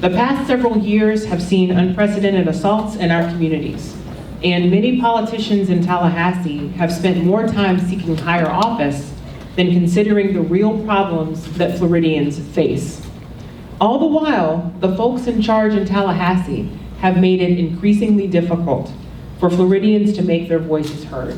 The past several years have seen unprecedented assaults in our communities, and many politicians in Tallahassee have spent more time seeking higher office than considering the real problems that Floridians face. All the while, the folks in charge in Tallahassee have made it increasingly difficult for Floridians to make their voices heard.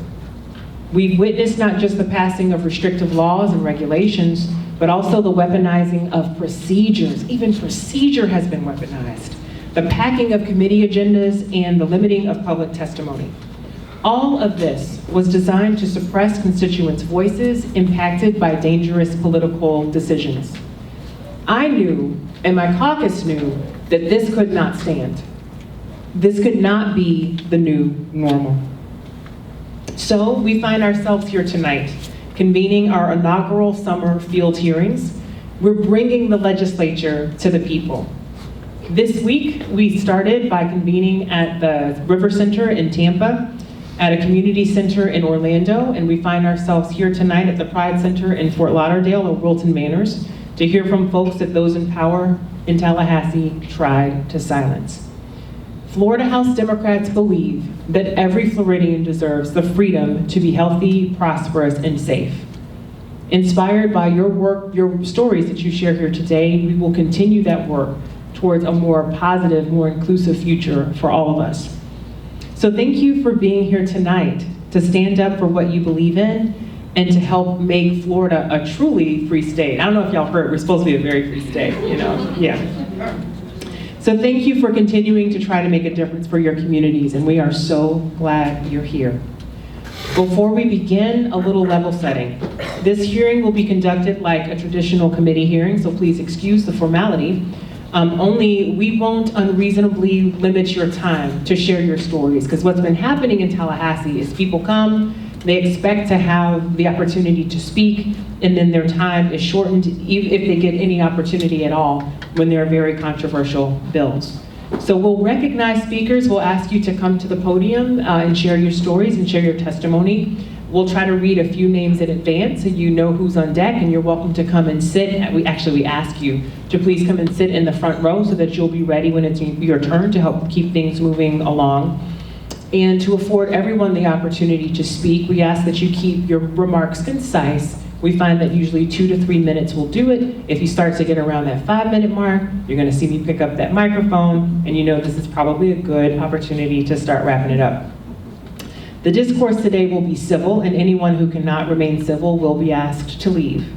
We've witnessed not just the passing of restrictive laws and regulations, but also the weaponizing of procedures. Even procedure has been weaponized. The packing of committee agendas and the limiting of public testimony. All of this was designed to suppress constituents' voices impacted by dangerous political decisions. I knew, and my caucus knew, that this could not stand. This could not be the new normal. So we find ourselves here tonight, convening our inaugural summer field hearings. We're bringing the legislature to the people. This week, we started by convening at the River Center in Tampa, at a community center in Orlando, and we find ourselves here tonight at the Pride Center in Fort Lauderdale or Wilton Manors to hear from folks that those in power in Tallahassee tried to silence. Florida House Democrats believe that every Floridian deserves the freedom to be healthy, prosperous, and safe. Inspired by your work, your stories that you share here today, we will continue that work towards a more positive, more inclusive future for all of us. So thank you for being here tonight to stand up for what you believe in and to help make Florida a truly free state. I don't know if y'all heard, we're supposed to be a very free state, you know, yeah. So thank you for continuing to try to make a difference for your communities, and we are so glad you're here. Before we begin, a little level setting. This hearing will be conducted like a traditional committee hearing, so please excuse the formality. Only we won't unreasonably limit your time to share your stories, because what's been happening in Tallahassee is people come, they expect to have the opportunity to speak, and then their time is shortened if they get any opportunity at all when there are very controversial bills. So we'll recognize speakers, we'll ask you to come to the podium and share your stories and share your testimony. We'll try to read a few names in advance so you know who's on deck, and you're welcome to come and sit. We ask you to please come and sit in the front row so that you'll be ready when it's your turn to help keep things moving along. And to afford everyone the opportunity to speak, we ask that you keep your remarks concise. We find that usually 2 to 3 minutes will do it. If you start to get around that 5-minute mark, you're gonna see me pick up that microphone, and you know this is probably a good opportunity to start wrapping it up. The discourse today will be civil, and anyone who cannot remain civil will be asked to leave.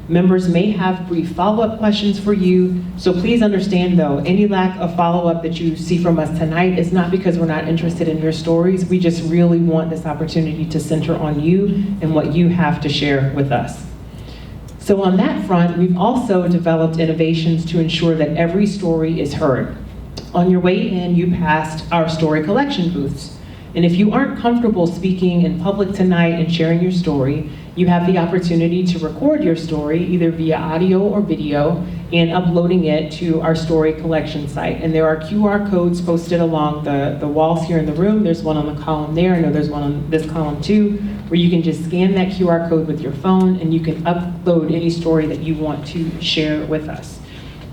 Members may have brief follow-up questions for you, so please understand though, any lack of follow-up that you see from us tonight is not because we're not interested in your stories. We just really want this opportunity to center on you and what you have to share with us. So on that front, we've also developed innovations to ensure that every story is heard. On your way in, you passed our story collection booths. And if you aren't comfortable speaking in public tonight and sharing your story, you have the opportunity to record your story either via audio or video and uploading it to our story collection site. And there are QR codes posted along the walls here in the room. There's one on the column there. I know there's one on this column too, where you can just scan that QR code with your phone and you can upload any story that you want to share with us.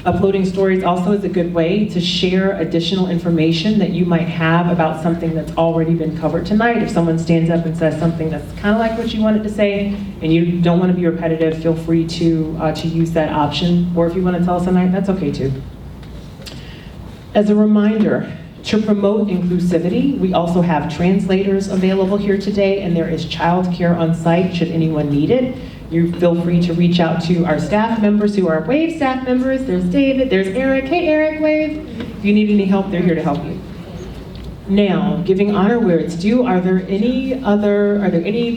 Uploading stories also is a good way to share additional information that you might have about something that's already been covered tonight. If someone stands up and says something that's kind of like what you wanted to say and you don't want to be repetitive, feel free to use that option. Or if you want to tell us tonight, that's okay too. As a reminder, to promote inclusivity, we also have translators available here today, and there is childcare on site should anyone need it. You feel free to reach out to our staff members who are WAVE staff members. There's David, there's Eric. Hey Eric, WAVE. If you need any help, they're here to help you. Now, giving honor where it's due, are there any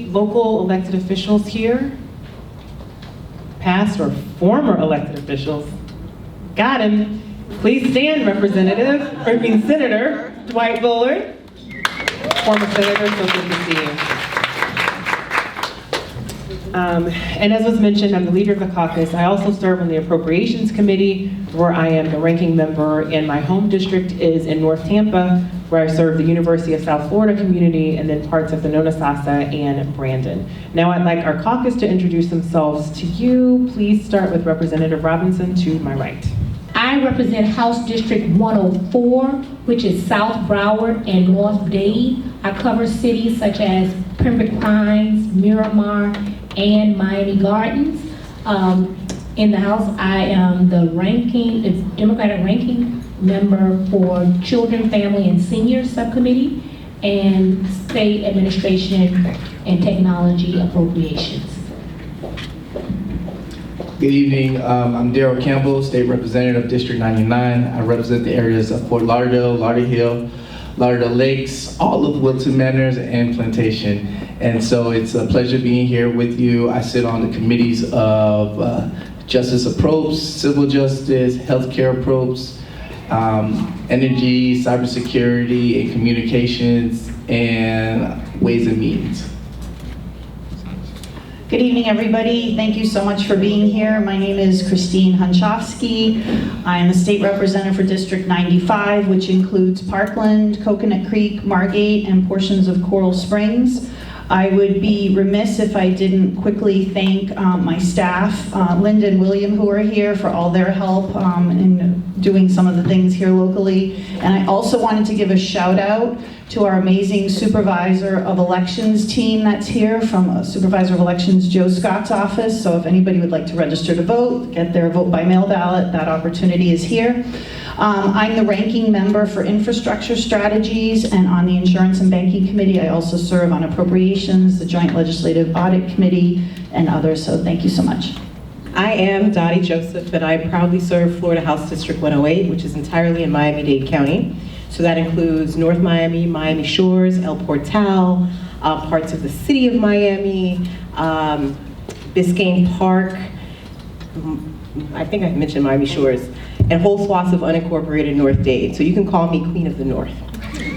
local elected officials here? Past or former elected officials? Got him. Please stand, Senator Dwight Bullard. Former senator, so good to see you. And as was mentioned, I'm the leader of the caucus. I also serve on the Appropriations Committee, where I am the ranking member, and my home district is in North Tampa, where I serve the University of South Florida community, and then parts of the Nonosasa and Brandon. Now I'd like our caucus to introduce themselves to you. Please start with Representative Robinson to my right. I represent House District 104, which is South Broward and North Dade. I cover cities such as Pembroke Pines, Miramar, and Miami Gardens. In the House, I am the Democratic ranking member for Children, Family, and Seniors Subcommittee and State Administration and Technology Appropriations. Good evening, I'm Daryl Campbell, State Representative, District 99. I represent the areas of Fort Lauderdale, Lauderdale Lakes, all of Wilton Manors, and Plantation. And so it's a pleasure being here with you. I sit on the committees of Justice Approach, Civil Justice, Healthcare Approach, Energy, Cybersecurity, and Communications, and Ways and Means. Good evening, everybody. Thank you so much for being here. My name is Christine Hunschofsky. I am the state representative for District 95, which includes Parkland, Coconut Creek, Margate, and portions of Coral Springs. I would be remiss if I didn't quickly thank my staff, Linda and William, who are here, for all their help in doing some of the things here locally. And I also wanted to give a shout out to our amazing Supervisor of Elections team that's here from Supervisor of Elections Joe Scott's office. So if anybody would like to register to vote, get their vote by mail ballot, that opportunity is here. I'm the ranking member for Infrastructure Strategies, and on the Insurance and Banking Committee, I also serve on Appropriations, the Joint Legislative Audit Committee, and others, so thank you so much. I am Dotie Joseph, and I proudly serve Florida House District 108, which is entirely in Miami-Dade County. So that includes North Miami, Miami Shores, El Portal, parts of the city of Miami, Biscayne Park, I think I mentioned Miami Shores, and whole swaths of unincorporated North Dade. So you can call me Queen of the North.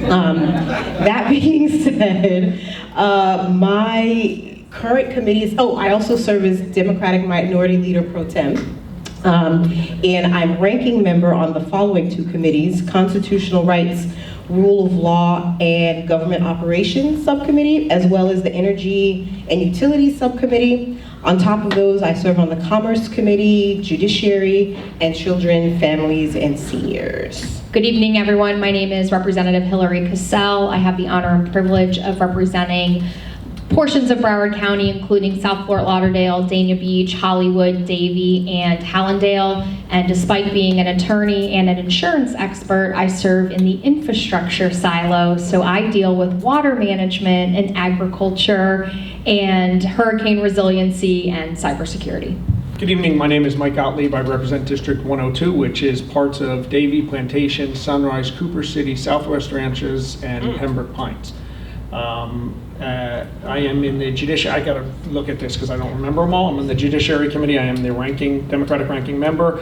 That being said, my current committees, I also serve as Democratic Minority Leader Pro Tem. And I'm ranking member on the following two committees: Constitutional Rights, Rule of Law, and Government Operations Subcommittee, as well as the Energy and Utilities Subcommittee. On top of those, I serve on the Commerce Committee, Judiciary, and Children, Families, and Seniors. Good evening, everyone. My name is Representative Hillary Cassell. I have the honor and privilege of representing portions of Broward County, including South Fort Lauderdale, Dania Beach, Hollywood, Davie, and Hallandale. And despite being an attorney and an insurance expert, I serve in the infrastructure silo. So I deal with water management and agriculture and hurricane resiliency and cybersecurity. Good evening, my name is Mike Gottlieb. I represent District 102, which is parts of Davie, Plantation, Sunrise, Cooper City, Southwest Ranches, and Pembroke Pines. I am in the Judiciary. I got to look at this because I don't remember them all. I'm in the Judiciary Committee. I am the Democratic ranking member.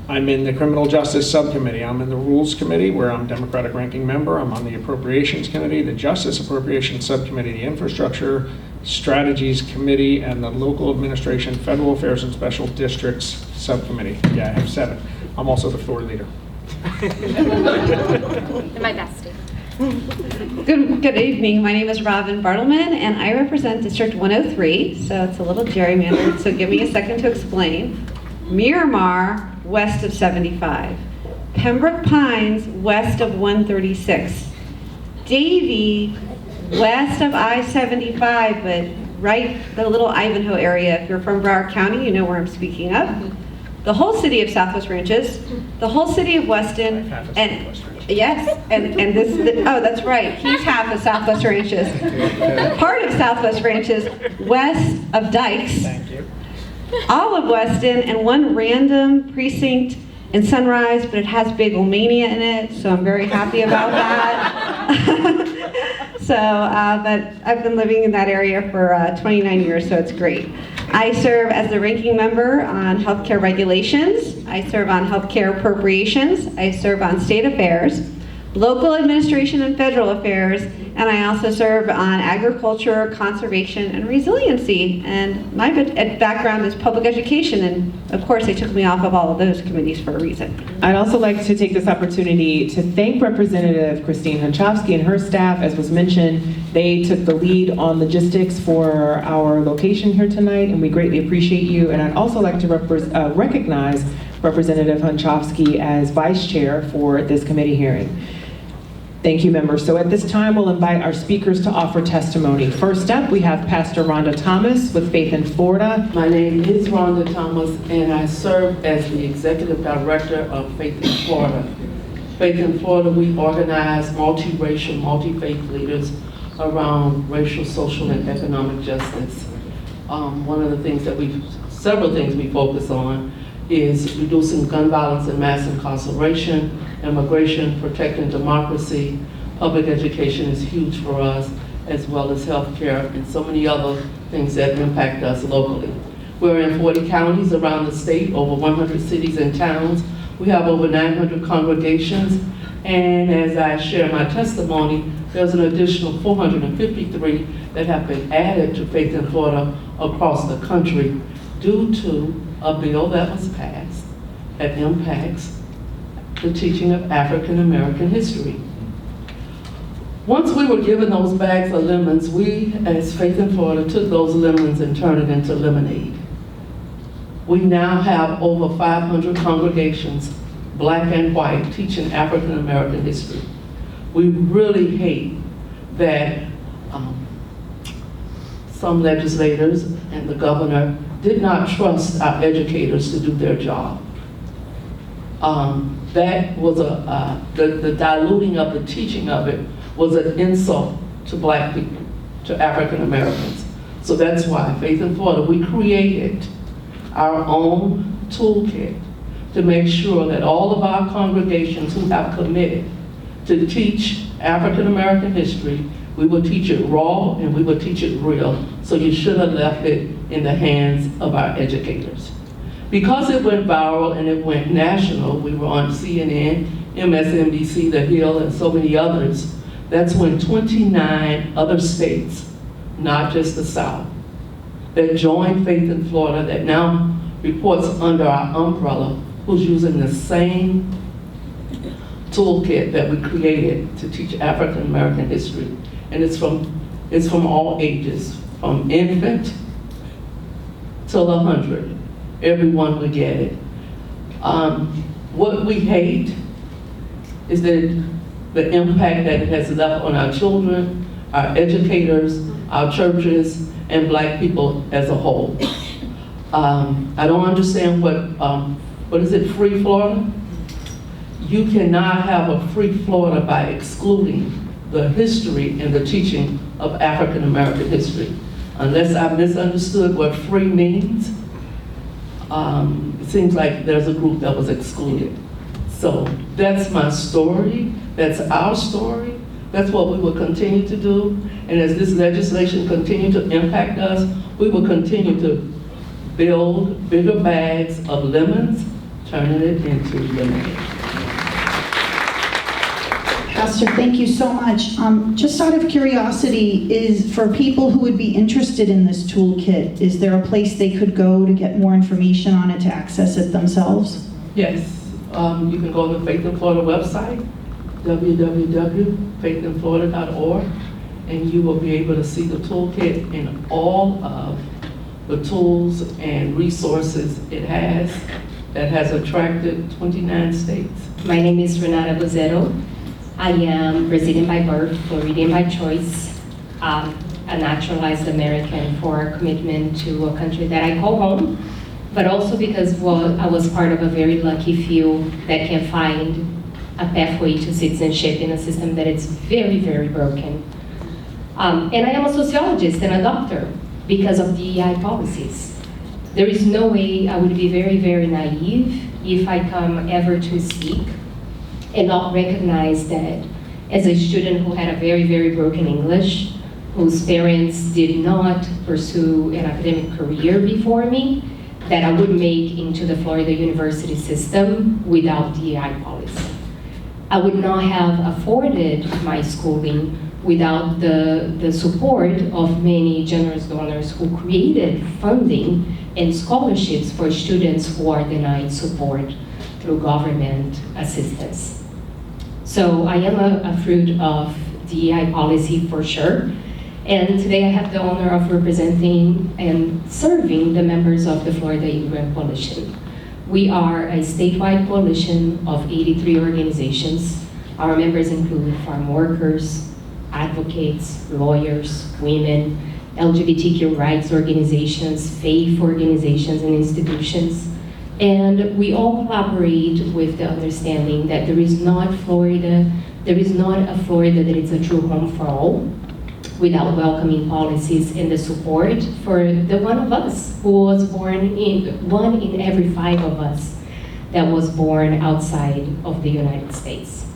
I'm in the Criminal Justice Subcommittee. I'm in the Rules Committee, where I'm Democratic ranking member. I'm on the Appropriations Committee, the Justice Appropriations Subcommittee, the Infrastructure Strategies Committee, and the Local Administration, Federal Affairs, and Special Districts Subcommittee. Yeah, I have 7. I'm also the floor leader. My bestie. Good evening. My name is Robin Bartleman, and I represent District 103, so it's a little gerrymandered, so give me a second to explain. Miramar, west of 75. Pembroke Pines, west of 136. Davie, west of I-75, but right the little Ivanhoe area. If you're from Broward County, you know where I'm speaking of. The whole city of Southwest Ranches, the whole city of Weston, and yes, and this, oh, that's right, he's half of Southwest Ranches. Part of Southwest Ranches, west of Dykes. Thank you. All of Weston, and one random precinct in Sunrise, but it has Big Omania in it, so I'm very happy about that. But I've been living in that area for 29 years, so it's great. I serve as the ranking member on healthcare regulations. I serve on healthcare appropriations. I serve on state affairs, local administration and federal affairs, and I also serve on agriculture, conservation, and resiliency. And my background is public education, and of course they took me off of all of those committees for a reason. I'd also like to take this opportunity to thank Representative Christine Hunschofsky and her staff. As was mentioned, they took the lead on logistics for our location here tonight, and we greatly appreciate you. And I'd also like to recognize Representative Hunschofsky as vice chair for this committee hearing. Thank you, members. So at this time, we'll invite our speakers to offer testimony. First up, we have Pastor Rhonda Thomas with Faith in Florida. My name is Rhonda Thomas, and I serve as the Executive Director of Faith in Florida. Faith in Florida, we organize multiracial, multi-faith leaders around racial, social, and economic justice. One of the things that several things we focus on is reducing gun violence and mass incarceration, immigration, protecting democracy. Public education is huge for us, as well as healthcare and so many other things that impact us locally. We're in 40 counties around the state, over 100 cities and towns. We have over 900 congregations, and as I share my testimony, there's an additional 453 that have been added to Faith in Florida across the country due to a bill that was passed that impacts the teaching of African American history. Once we were given those bags of lemons, we, as Faith in Florida, took those lemons and turned it into lemonade. We now have over 500 congregations, black and white, teaching African American history. We really hate that some legislators and the governor did not trust our educators to do their job. That was the diluting of the teaching of it was an insult to black people, to African Americans. So that's why Faith in Florida, we created our own toolkit to make sure that all of our congregations who have committed to teach African American history, we will teach it raw and we will teach it real. So you should have left it in the hands of our educators. Because it went viral and it went national, we were on CNN, MSNBC, The Hill, and so many others. That's when 29 other states, not just the South, that joined Faith in Florida, that now reports under our umbrella, who's using the same toolkit that we created to teach African American history. And it's from all ages, from infant till 100. Everyone will get it. What we hate is that the impact that it has left on our children, our educators, our churches, and black people as a whole. I don't understand what is it, free Florida? You cannot have a free Florida by excluding the history and the teaching of African American history. Unless I misunderstood what free means, it seems like there's a group that was excluded. So that's my story, that's our story, that's what we will continue to do. And as this legislation continues to impact us, we will continue to build bigger bags of lemons, turning it into lemonade. Pastor, thank you so much. Just out of curiosity, is for people who would be interested in this toolkit, is there a place they could go to get more information on it, to access it themselves? Yes, you can go to the Faith in Florida website, www.faithinflorida.org, and you will be able to see the toolkit and all of the tools and resources it has that has attracted 29 states. My name is Renata Bozzetto. I am Brazilian by birth, Floridian by choice, a naturalized American for commitment to a country that I call home, but also because I was part of a very lucky few that can find a pathway to citizenship in a system that is very, very broken. And I am a sociologist and a doctor because of DEI policies. There is no way I would be very, very naive if I come ever to speak and not recognize that as a student who had a very, very broken English, whose parents did not pursue an academic career before me, that I would make into the Florida University system without DEI policy. I would not have afforded my schooling without the support of many generous donors who created funding and scholarships for students who are denied support through government assistance. So I am a fruit of DEI policy for sure. And today I have the honor of representing and serving the members of the Florida Immigrant Coalition. We are a statewide coalition of 83 organizations. Our members include farm workers, advocates, lawyers, women, LGBTQ rights organizations, faith organizations and institutions. And we all collaborate with the understanding that there is not a Florida that is a true home for all, without welcoming policies and the support for the one of us who was born in, 1 in every 5 of us that was born outside of the United States.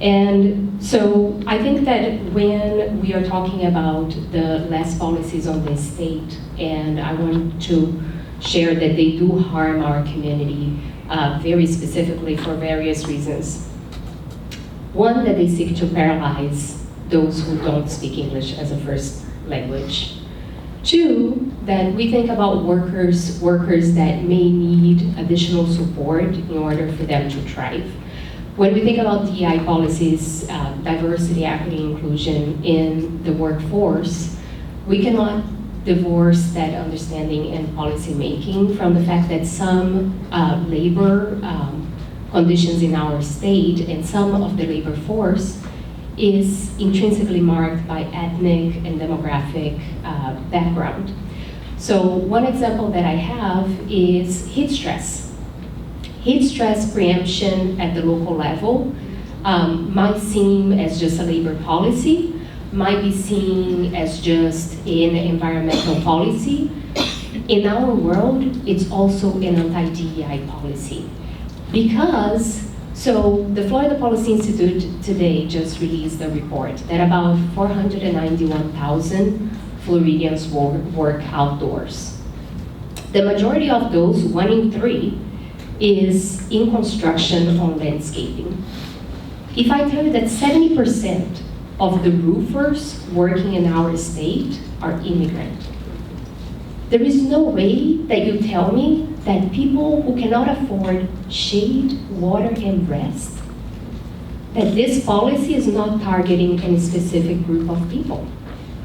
And so I think that when we are talking about the last policies on this state, and I want to share that they do harm our community very specifically for various reasons. One, that they seek to paralyze those who don't speak English as a first language. 2, that we think about workers that may need additional support in order for them to thrive. When we think about DEI policies, diversity, equity, inclusion in the workforce, we cannot divorce that understanding in policy making from the fact that some labor conditions in our state and some of the labor force is intrinsically marked by ethnic and demographic background. So one example that I have is heat stress. Heat stress preemption at the local level might seem as just a labor policy, might be seen as just an environmental policy. In our world, it's also an anti-DEI policy. Because, so the Florida Policy Institute today just released a report that about 491,000 Floridians work outdoors. The majority of those, 1 in 3, is in construction on landscaping. If I tell you that 70% of the roofers working in our state are immigrant, there is no way that you tell me that people who cannot afford shade, water, and rest, that this policy is not targeting any specific group of people,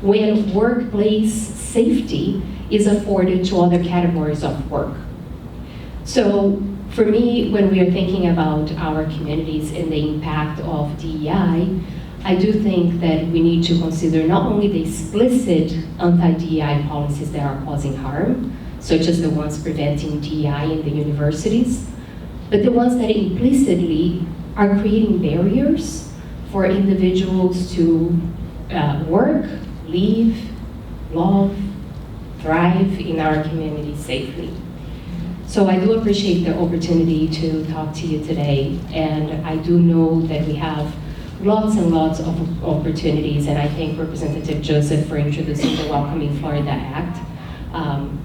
when workplace safety is afforded to other categories of work. So for me, when we are thinking about our communities and the impact of DEI, I do think that we need to consider not only the explicit anti-DEI policies that are causing harm, such as the ones preventing DEI in the universities, but the ones that implicitly are creating barriers for individuals to work, live, love, thrive in our community safely. So I do appreciate the opportunity to talk to you today, and I do know that we have lots and lots of opportunities, and I thank Representative Joseph for introducing the Welcoming Florida Act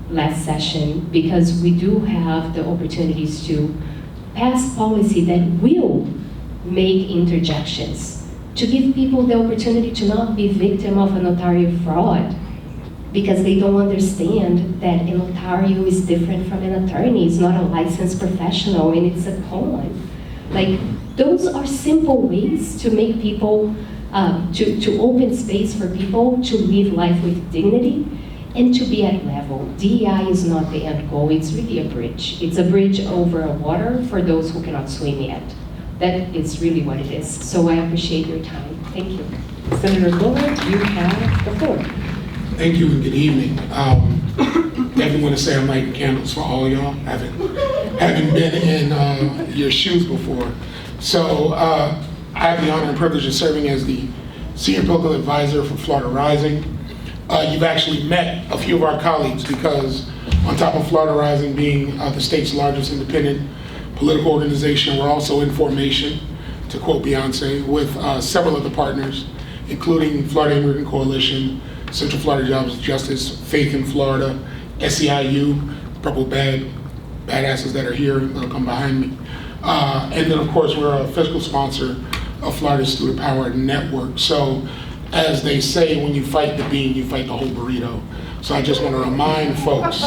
last session, because we do have the opportunities to pass policy that will make interjections, to give people the opportunity to not be victim of a notarial fraud, because they don't understand that a notario is different from an attorney. It's not a licensed professional, and it's a pawn. Like, those are simple ways to make people, to open space for people to live life with dignity and to be at level. DEI is not the end goal, it's really a bridge. It's a bridge over water for those who cannot swim yet. That is really what it is. So I appreciate your time. Thank you. Senator Bullard, you have the floor. Thank you and good evening. Definitely want to say I'm lighting candles for all y'all. Haven't been in your shoes before. So I have the honor and privilege of serving as the Senior Political Advisor for Florida Rising. You've actually met a few of our colleagues because on top of Florida Rising being the state's largest independent political organization, we're also in formation, to quote Beyonce, with several other partners, including Florida Immigrant Coalition, Central Florida Jobs and Justice, Faith in Florida, SEIU, Purple Badasses that are here, that'll come behind me. And then of course, we're a fiscal sponsor of Florida Student Power Network. So as they say, when you fight the bean, you fight the whole burrito. So I just want to remind folks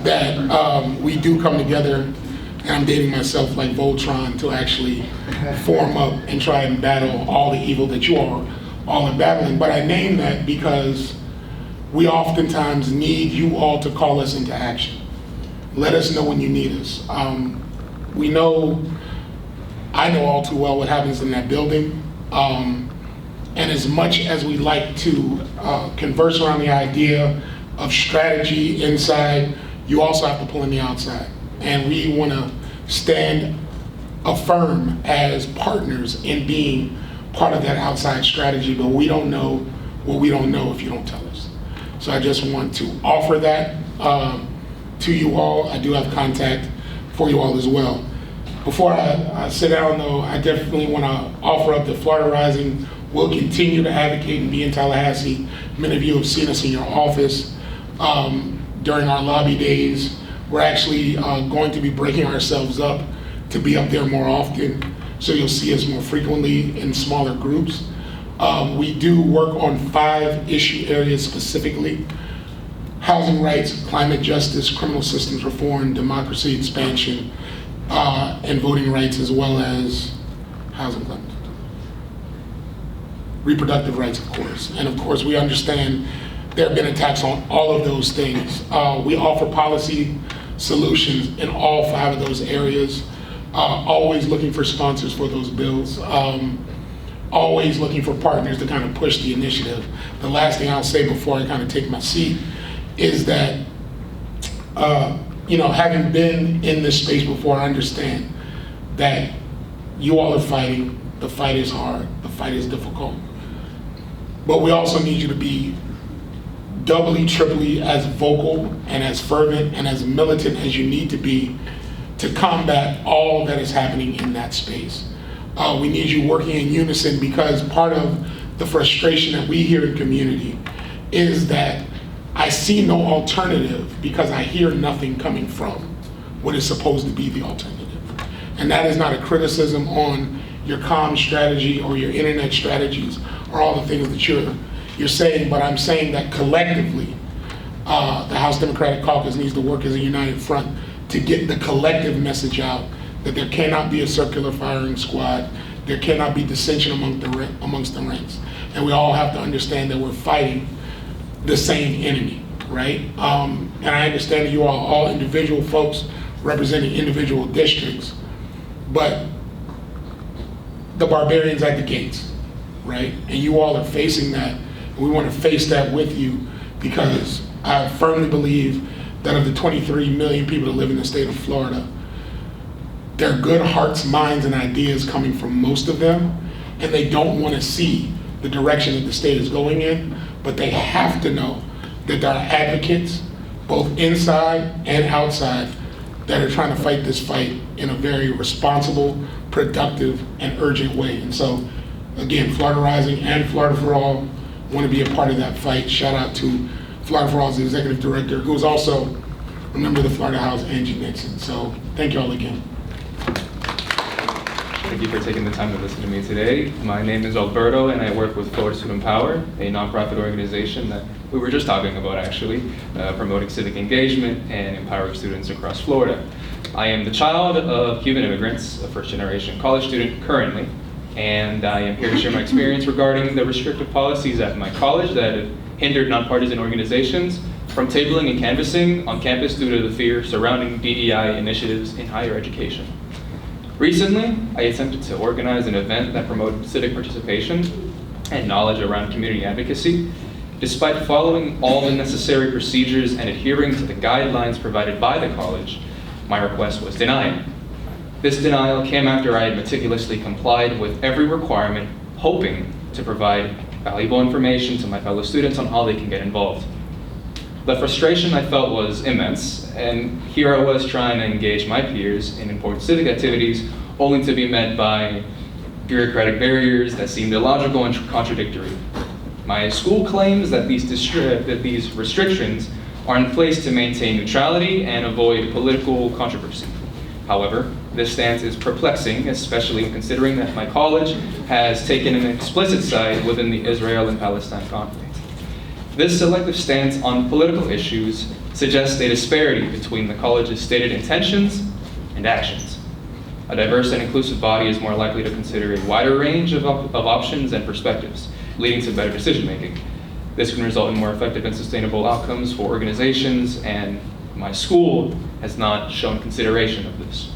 that we do come together, and I'm dating myself like Voltron, to actually form up and try and battle all the evil that you are all in battling. But I name that because we oftentimes need you all to call us into action. let us know when you need us. We know, I know all too well what happens in that building. And as much as we like to converse around the idea of strategy inside, you also have to pull in the outside. And we want to stand affirm as partners in being part of that outside strategy, but we don't know what we don't know if you don't tell us. So I just want to offer that to you all. I do have contact for you all as well. Before I sit down though, I definitely want to offer up that Florida Rising will continue to advocate and be in Tallahassee. Many of you have seen us in your office during our lobby days. We're actually going to be breaking ourselves up to be up there more often, so you'll see us more frequently in smaller groups. We do work on 5 issue areas specifically: housing rights, climate justice, criminal systems reform, democracy expansion, and voting rights, as well as housing climate. Reproductive rights, of course. And of course, we understand there have been attacks on all of those things. We offer policy solutions in all 5 of those areas, always looking for sponsors for those bills, always looking for partners to kind of push the initiative. The last thing I'll say before I kind of take my seat is that, having been in this space before, I understand that you all are fighting. The fight is hard, the fight is difficult. But we also need you to be doubly, triply as vocal and as fervent and as militant as you need to be to combat all that is happening in that space. We need you working in unison, because part of the frustration that we hear in community is that I see no alternative because I hear nothing coming from what is supposed to be the alternative. And that is not a criticism on your comm strategy or your internet strategies or all the things that you're saying, but I'm saying that collectively, the House Democratic Caucus needs to work as a united front to get the collective message out that there cannot be a circular firing squad, there cannot be dissension amongst the ranks. And we all have to understand that we're fighting the same enemy, right? And I understand that you are all individual folks representing individual districts, but the barbarian's at the gates, right? And you all are facing that. We want to face that with you, because I firmly believe that of the 23 million people that live in the state of Florida, there are good hearts, minds, and ideas coming from most of them, and they don't want to see the direction that the state is going in, but they have to know that there are advocates, both inside and outside, that are trying to fight this fight in a very responsible, productive, and urgent way. And so, again, Florida Rising and Florida for All want to be a part of that fight. Shout out to Florida for All's executive director, who is also a member of the Florida House, Angie Nixon. So thank you all again. Thank you for taking the time to listen to me today. My name is Alberto, and I work with Florida Student Power, a nonprofit organization that we were just talking about, actually, promoting civic engagement and empowering students across Florida. I am the child of Cuban immigrants, a first-generation college student currently, and I am here to share my experience regarding the restrictive policies at my college that have hindered nonpartisan organizations from tabling and canvassing on campus due to the fear surrounding DEI initiatives in higher education. Recently, I attempted to organize an event that promoted civic participation and knowledge around community advocacy. Despite following all the necessary procedures and adhering to the guidelines provided by the college, my request was denied. This denial came after I had meticulously complied with every requirement, hoping to provide valuable information to my fellow students on how they can get involved. The frustration I felt was immense, and here I was trying to engage my peers in important civic activities, only to be met by bureaucratic barriers that seemed illogical and contradictory. My school claims that these restrictions are in place to maintain neutrality and avoid political controversy. However, this stance is perplexing, especially when considering that my college has taken an explicit side within the Israel and Palestine conflict. This selective stance on political issues suggests a disparity between the college's stated intentions and actions. A diverse and inclusive body is more likely to consider a wider range of options and perspectives, leading to better decision-making. This can result in more effective and sustainable outcomes for organizations and My school has not shown consideration of this.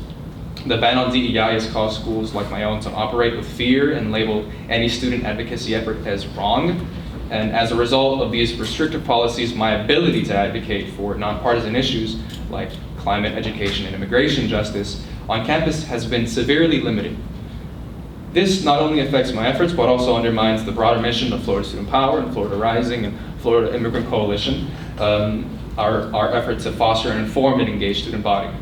The ban on DEI has caused schools like my own to operate with fear and label any student advocacy effort as wrong. And as a result of these restrictive policies, my ability to advocate for nonpartisan issues like climate, education, and immigration justice on campus has been severely limited. This not only affects my efforts, but also undermines the broader mission of Florida Student Power and Florida Rising and Florida Immigrant Coalition, our effort to foster an informed and engaged student body.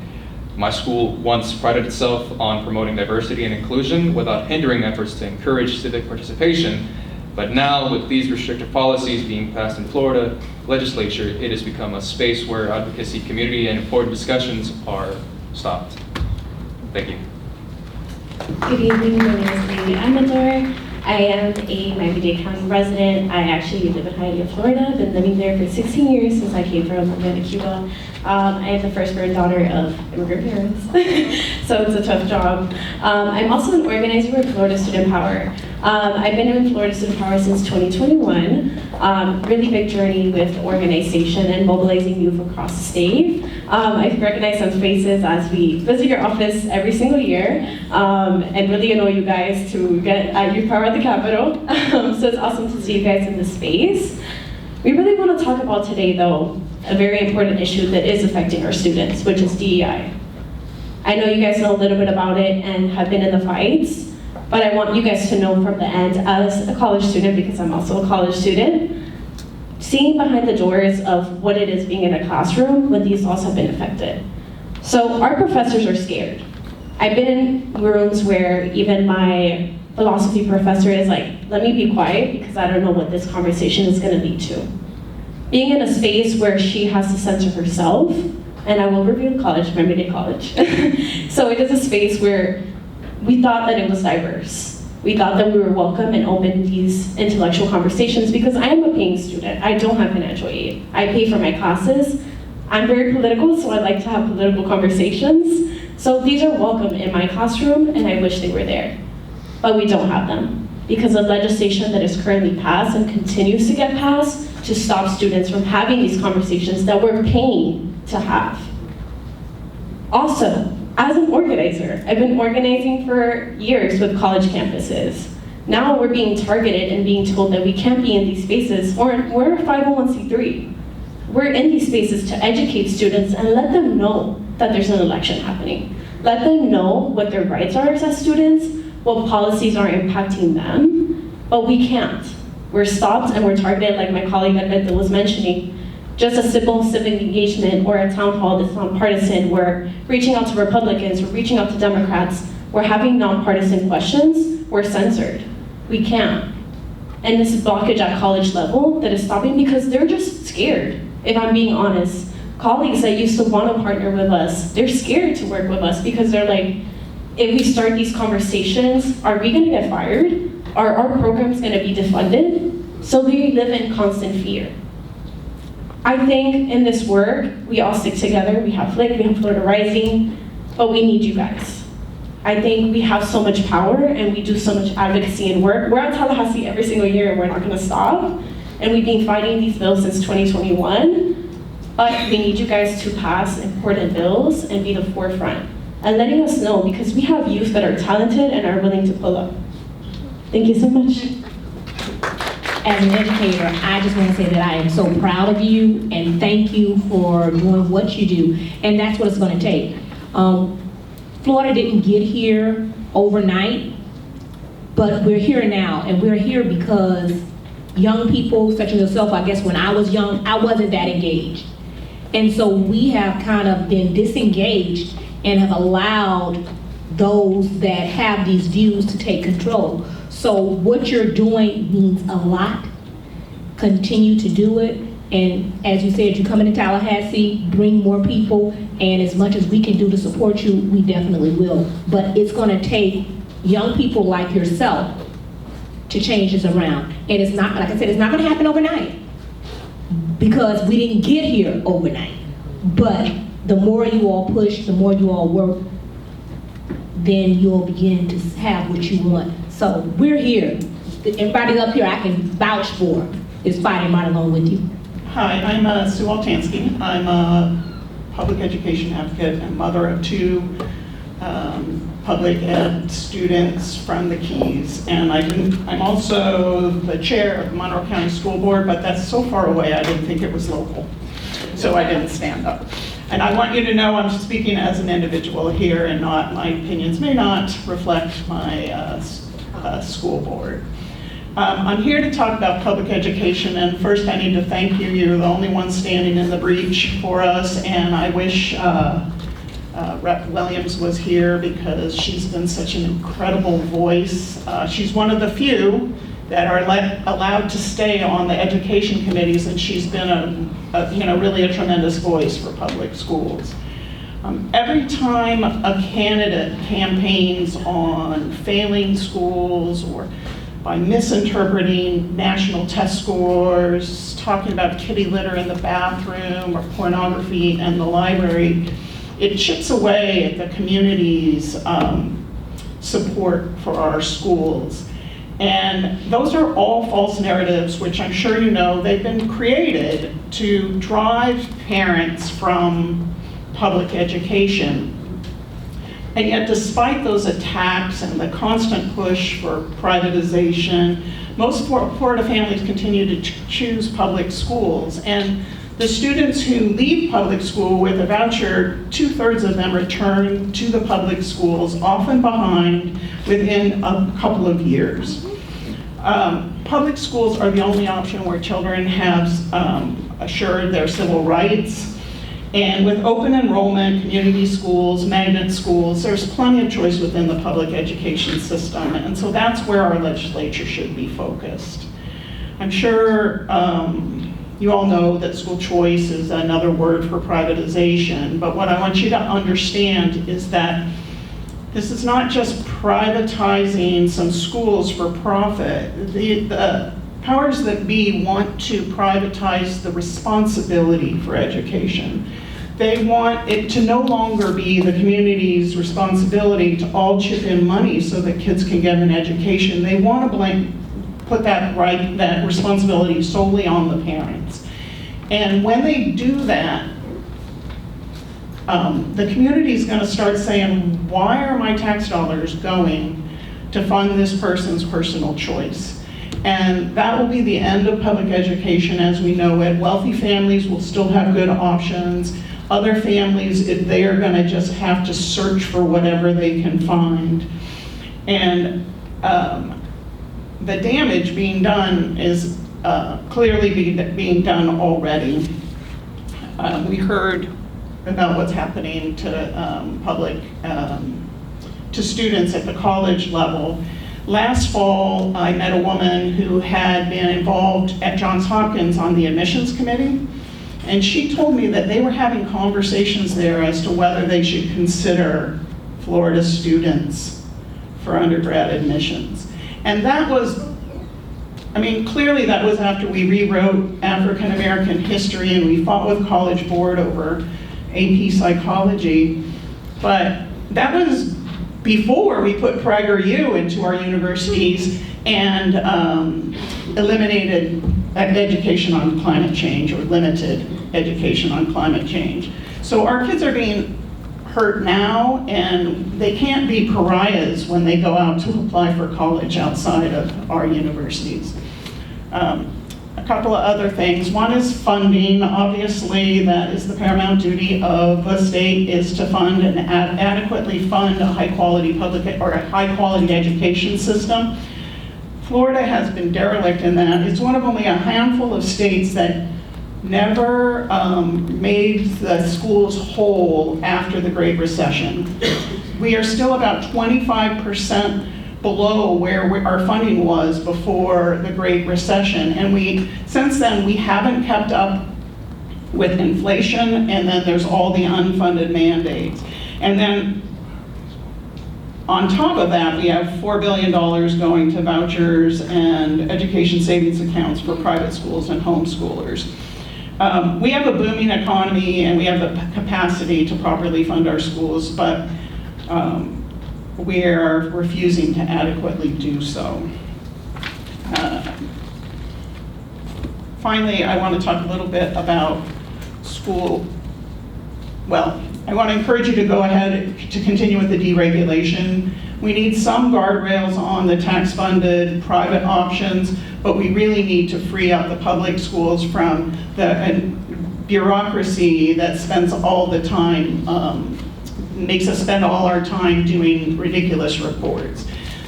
My school once prided itself on promoting diversity and inclusion without hindering efforts to encourage civic participation, but now with these restrictive policies being passed in Florida Legislature, it has become a space where advocacy, community, and important discussions are stopped. Thank you. Good evening, my name is Lady Amador. I am a Miami-Dade County resident. I actually live in Hialeah, Florida. I've been living there for 16 years since I came from Atlanta, Cuba. I am the firstborn daughter of immigrant parents, so it's a tough job. I'm also an organizer with Florida Student Power. I've been in Florida Student Power since 2021. Really big journey with organization and mobilizing youth across the state. I recognize some faces as we visit your office every single year and really annoy you guys to get youth power at the Capitol. So it's awesome to see you guys in this space. We really want to talk about today, though, a very important issue that is affecting our students, which is DEI. I know you guys know a little bit about it and have been in the fights, but I want you guys to know from the end, as a college student, because I'm also a college student, seeing behind the doors of what it is being in a classroom when these laws have been affected. So our professors are scared. I've been in rooms where even my philosophy professor is like, let me be quiet because I don't know what this conversation is going to lead to. Being in a space where she has to censor herself, and I will review college, Miami-Dade College. So it is a space where we thought that it was diverse. We thought that we were welcome and open to these intellectual conversations because I am a paying student. I don't have financial aid. I pay for my classes. I'm very political, so I like to have political conversations. So these are welcome in my classroom, and I wish they were there. But we don't have them because of legislation that is currently passed and continues to get passed to stop students from having these conversations that we're paying to have. Also, as an organizer, I've been organizing for years with college campuses. Now we're being targeted and being told that we can't be in these spaces. We're a 501c3. We're in these spaces to educate students and let them know that there's an election happening. Let them know what their rights are as students, what policies are impacting them, but we can't. We're stopped and we're targeted, like my colleague Gottlieb was mentioning. Just a simple civic engagement or a town hall that's nonpartisan, we're reaching out to Republicans, we're reaching out to Democrats, we're having nonpartisan questions, we're censored. We can't. And this blockage at college level that is stopping because they're just scared, if I'm being honest. Colleagues that used to want to partner with us, they're scared to work with us because they're like, if we start these conversations, are we gonna get fired? Are our programs gonna be defunded? So they live in constant fear. I think in this work, we all stick together. We have FLIC, we have Florida Rising, but we need you guys. I think we have so much power and we do so much advocacy and work. We're at Tallahassee every single year and we're not gonna stop. And we've been fighting these bills since 2021, but we need you guys to pass important bills and be the forefront and letting us know because we have youth that are talented and are willing to pull up. Thank you so much. As an educator, I just want to say that I am so proud of you and thank you for doing what you do. And that's what it's going to take. Florida didn't get here overnight, but we're here now. And we're here because young people, such as yourself, I guess when I was young, I wasn't that engaged. And so we have kind of been disengaged and have allowed those that have these views to take control. So what you're doing means a lot. Continue to do it. And as you said, you come into Tallahassee, bring more people, and as much as we can do to support you, we definitely will. But it's gonna take young people like yourself to change this around. And it's not, like I said, it's not gonna happen overnight because we didn't get here overnight. But the more you all push, the more you all work, then you'll begin to have what you want. So we're here. Everybody up here I can vouch for is fighting right along with you. Hi, I'm Sue Altansky. I'm a public education advocate and mother of 2 public ed students from the Keys. And I'm also the chair of the Monroe County School Board, but that's so far away I didn't think it was local. So I didn't stand up. And I want you to know I'm speaking as an individual here and not, my opinions may not reflect my school board. I'm here to talk about public education, and first I need to thank you. You're the only one standing in the breach for us, and I wish Rep. Williams was here because she's been such an incredible voice. She's one of the few that are allowed to stay on the education committees, and she's been really a tremendous voice for public schools. Every time a candidate campaigns on failing schools or by misinterpreting national test scores, talking about kitty litter in the bathroom or pornography in the library, it chips away at the community's support for our schools. And those are all false narratives, which I'm sure you know, they've been created to drive parents from public education. And yet, despite those attacks and the constant push for privatization, most Florida families continue to choose public schools. And the students who leave public school with a voucher, 2/3 of them return to the public schools, often behind within a couple of years. Public schools are the only option where children have assured their civil rights. And with open enrollment, community schools, magnet schools, there's plenty of choice within the public education system. And so that's where our legislature should be focused. I'm sure you all know that school choice is another word for privatization, but what I want you to understand is that this is not just privatizing some schools for profit. The powers that be want to privatize the responsibility for education. They want it to no longer be the community's responsibility to all chip in money so that kids can get an education. They want to put that responsibility solely on the parents. And when they do that, the community is going to start saying, why are my tax dollars going to fund this person's personal choice? And that will be the end of public education as we know it. Wealthy families will still have good options. Other families, they are going to just have to search for whatever they can find. And the damage being done is clearly being done already. We heard about what's happening to to students at the college level. Last fall, I met a woman who had been involved at Johns Hopkins on the admissions committee, and she told me that they were having conversations there as to whether they should consider Florida students for undergrad admissions. And that was, clearly that was after we rewrote African American history and we fought with College Board over AP psychology, but that was before we put PragerU into our universities and eliminated education on climate change or limited education on climate change. So our kids are being hurt now, and they can't be pariahs when they go out to apply for college outside of our universities. A couple of other things. One is funding. Obviously, that is the paramount duty of the state, is to fund and adequately fund a high-quality high-quality education system. Florida has been derelict in that. It's one of only a handful of states that never made the schools whole after the Great Recession. We are still about 25% below where our funding was before the Great Recession. And since then, we haven't kept up with inflation, and then there's all the unfunded mandates. And then on top of that, we have $4 billion going to vouchers and education savings accounts for private schools and homeschoolers. We have a booming economy and we have the capacity to properly fund our schools, but we are refusing to adequately do so. Finally, I want to talk a little bit about school well, I want to encourage you to go ahead to continue with the deregulation. We need some guardrails on the tax-funded private options, but we really need to free up the public schools from the bureaucracy that spends all the time, makes us spend all our time doing ridiculous reports.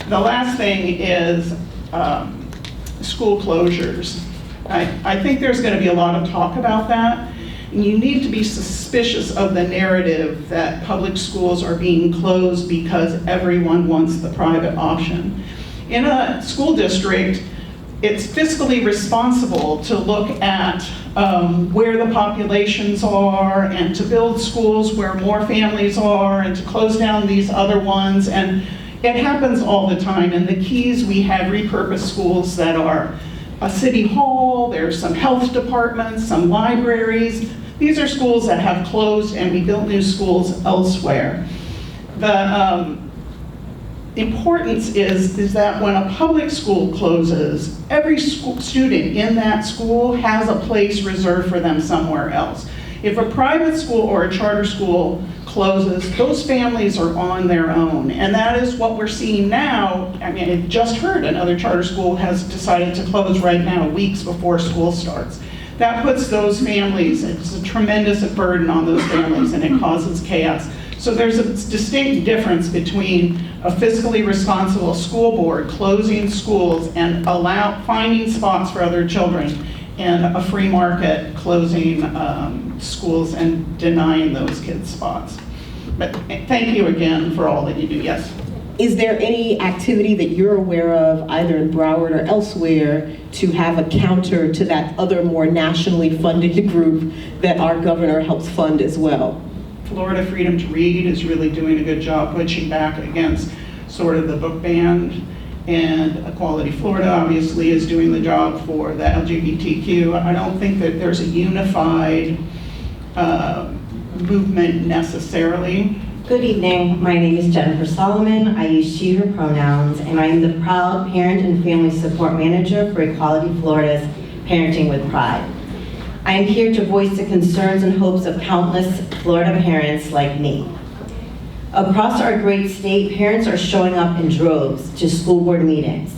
The last thing is school closures. I think there's going to be a lot of talk about that. You need to be suspicious of the narrative that public schools are being closed because everyone wants the private option. In a school district, it's fiscally responsible to look at where the populations are and to build schools where more families are and to close down these other ones. And it happens all the time. In the Keys, we had repurposed schools that are a city hall, there's some health departments, some libraries. These are schools that have closed and we built new schools elsewhere. The importance is that when a public school closes, every student in that school has a place reserved for them somewhere else. If a private school or a charter school closes, those families are on their own. And that is what we're seeing now. I mean, I just heard another charter school has decided to close right now, weeks before school starts. That puts those families, it's a tremendous burden on those families and it causes chaos. So there's a distinct difference between a fiscally responsible school board closing schools and finding spots for other children, and a free market closing schools and denying those kids spots. But thank you again for all that you do. Yes? Is there any activity that you're aware of, either in Broward or elsewhere, to have a counter to that other more nationally funded group that our governor helps fund as well? Florida Freedom to Read is really doing a good job pushing back against sort of the book ban. And Equality Florida obviously is doing the job for the LGBTQ. I don't think that there's a unified movement necessarily. Good evening, my name is Jennifer Solomon. I use she, her pronouns, and I am the proud Parent and Family Support Manager for Equality Florida's Parenting with Pride. I am here to voice the concerns and hopes of countless Florida parents like me. Across our great state, parents are showing up in droves to school board meetings.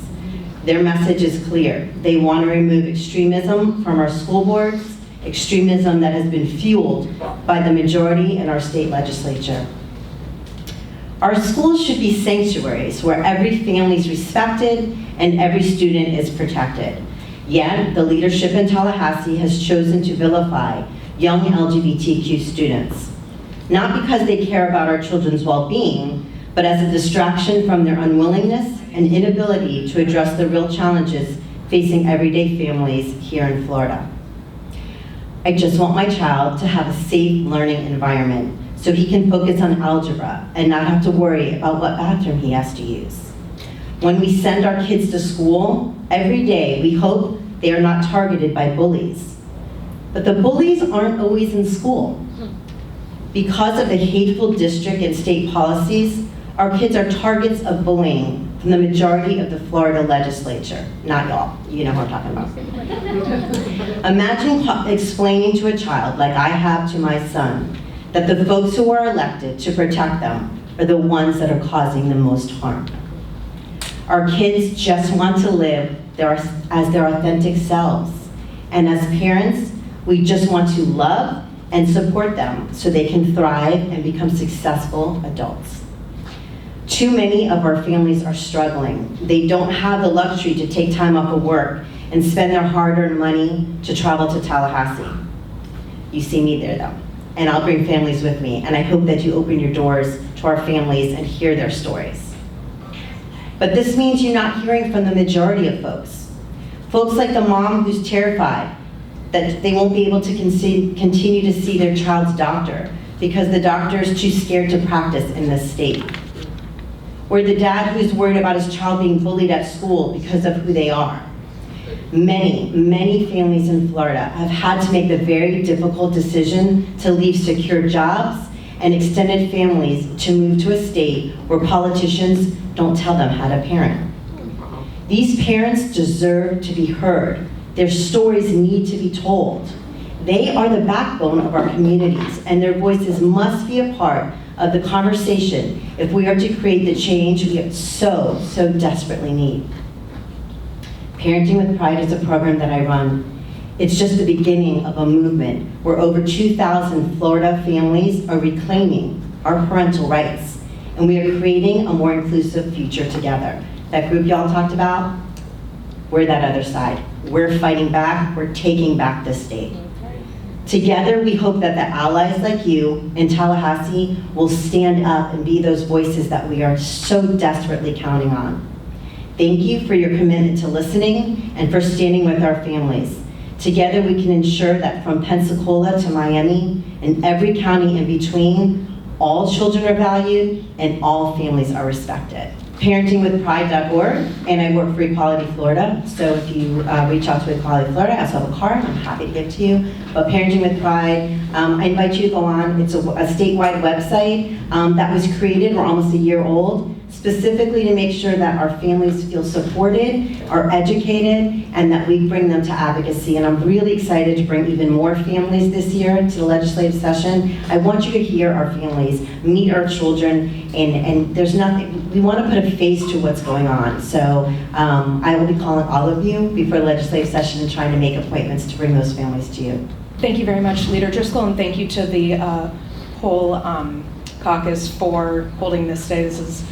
Their message is clear. They want to remove extremism from our school boards, extremism that has been fueled by the majority in our state legislature. Our schools should be sanctuaries where every family is respected and every student is protected. Yet, the leadership in Tallahassee has chosen to vilify young LGBTQ students, not because they care about our children's well-being, but as a distraction from their unwillingness and inability to address the real challenges facing everyday families here in Florida. I just want my child to have a safe learning environment so he can focus on algebra and not have to worry about what bathroom he has to use. When we send our kids to school, every day we hope they are not targeted by bullies. But the bullies aren't always in school. Because of the hateful district and state policies, our kids are targets of bullying from the majority of the Florida legislature. Not y'all, you know who I'm talking about. Imagine explaining to a child, like I have to my son, that the folks who are elected to protect them are the ones that are causing the most harm. Our kids just want to live as their authentic selves. And as parents, we just want to love and support them so they can thrive and become successful adults. Too many of our families are struggling. They don't have the luxury to take time off of work and spend their hard-earned money to travel to Tallahassee. You see me there though, and I'll bring families with me, and I hope that you open your doors to our families and hear their stories. But this means you're not hearing from the majority of folks. Folks like the mom who's terrified that they won't be able to continue to see their child's doctor because the doctor is too scared to practice in this state. Or the dad who's worried about his child being bullied at school because of who they are. Many, many families in Florida have had to make the very difficult decision to leave secure jobs and extended families to move to a state where politicians don't tell them how to parent. These parents deserve to be heard. Their stories need to be told. They are the backbone of our communities, and their voices must be a part of the conversation if we are to create the change we so desperately need. Parenting with Pride is a program that I run. It's just the beginning of a movement where over 2,000 Florida families are reclaiming our parental rights, and we are creating a more inclusive future together. That group y'all talked about, we're that other side. We're fighting back, we're taking back this state. Together, we hope that the allies like you in Tallahassee will stand up and be those voices that we are so desperately counting on. Thank you for your commitment to listening and for standing with our families. Together, we can ensure that from Pensacola to Miami and every county in between, all children are valued and all families are respected. Parentingwithpride.org, and I work for Equality Florida, so if you reach out to Equality Florida, I also have a card I'm happy to give to you. But Parenting with Pride, I invite you to go on. It's a statewide website that was created, we're almost a year old, specifically to make sure that our families feel supported, are educated, and that we bring them to advocacy. And I'm really excited to bring even more families this year to the legislative session. I want you to hear our families, meet our children, and there's nothing, we want to put a face to what's going on. So I will be calling all of you before the legislative session and trying to make appointments to bring those families to you. Thank you very much, Leader Driskell, and thank you to the whole caucus for holding this today. This is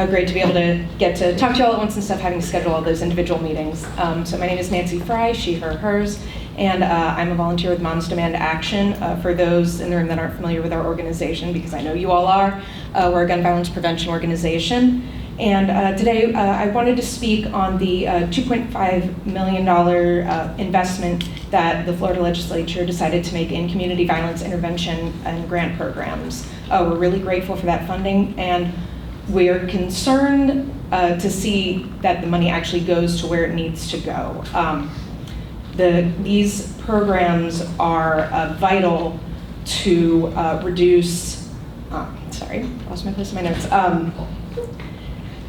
great to be able to get to talk to you all at once instead of having to schedule all those individual meetings. So my name is Nancy Fry, she, her, hers, and I'm a volunteer with Moms Demand Action. For those in the room that aren't familiar with our organization, because I know you all are, we're a gun violence prevention organization. And today I wanted to speak on the $2.5 million investment that the Florida Legislature decided to make in community violence intervention and grant programs. We're really grateful for that funding, and we're concerned to see that the money actually goes to where it needs to go. These programs are vital to reduce, sorry, lost my place in my notes.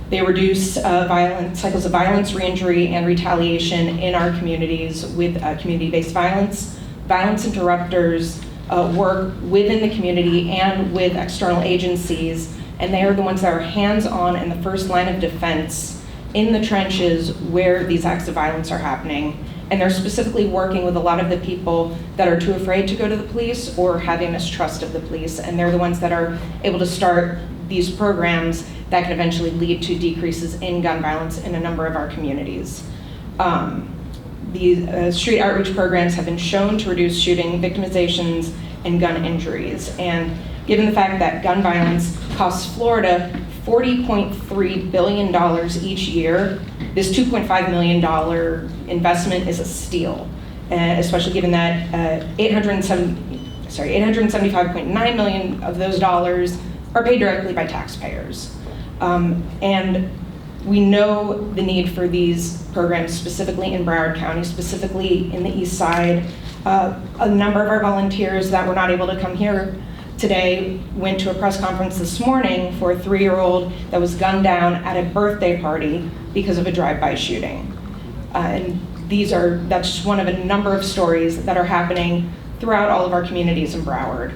They reduce cycles of violence, re-injury, and retaliation in our communities with community-based violence. Violence interrupters work within the community and with external agencies, and they are the ones that are hands-on in the first line of defense in the trenches where these acts of violence are happening. And they're specifically working with a lot of the people that are too afraid to go to the police or having mistrust of the police, and they're the ones that are able to start these programs that can eventually lead to decreases in gun violence in a number of our communities. These street outreach programs have been shown to reduce shooting, victimizations, and gun injuries. And given the fact that gun violence costs Florida $40.3 billion each year, this $2.5 million investment is a steal, especially given that $875.9 million of those dollars are paid directly by taxpayers. And we know the need for these programs specifically in Broward County, specifically in the East Side. A number of our volunteers that were not able to come here today went to a press conference this morning for a 3-year-old that was gunned down at a birthday party because of a drive-by shooting. And that's just one of a number of stories that are happening throughout all of our communities in Broward.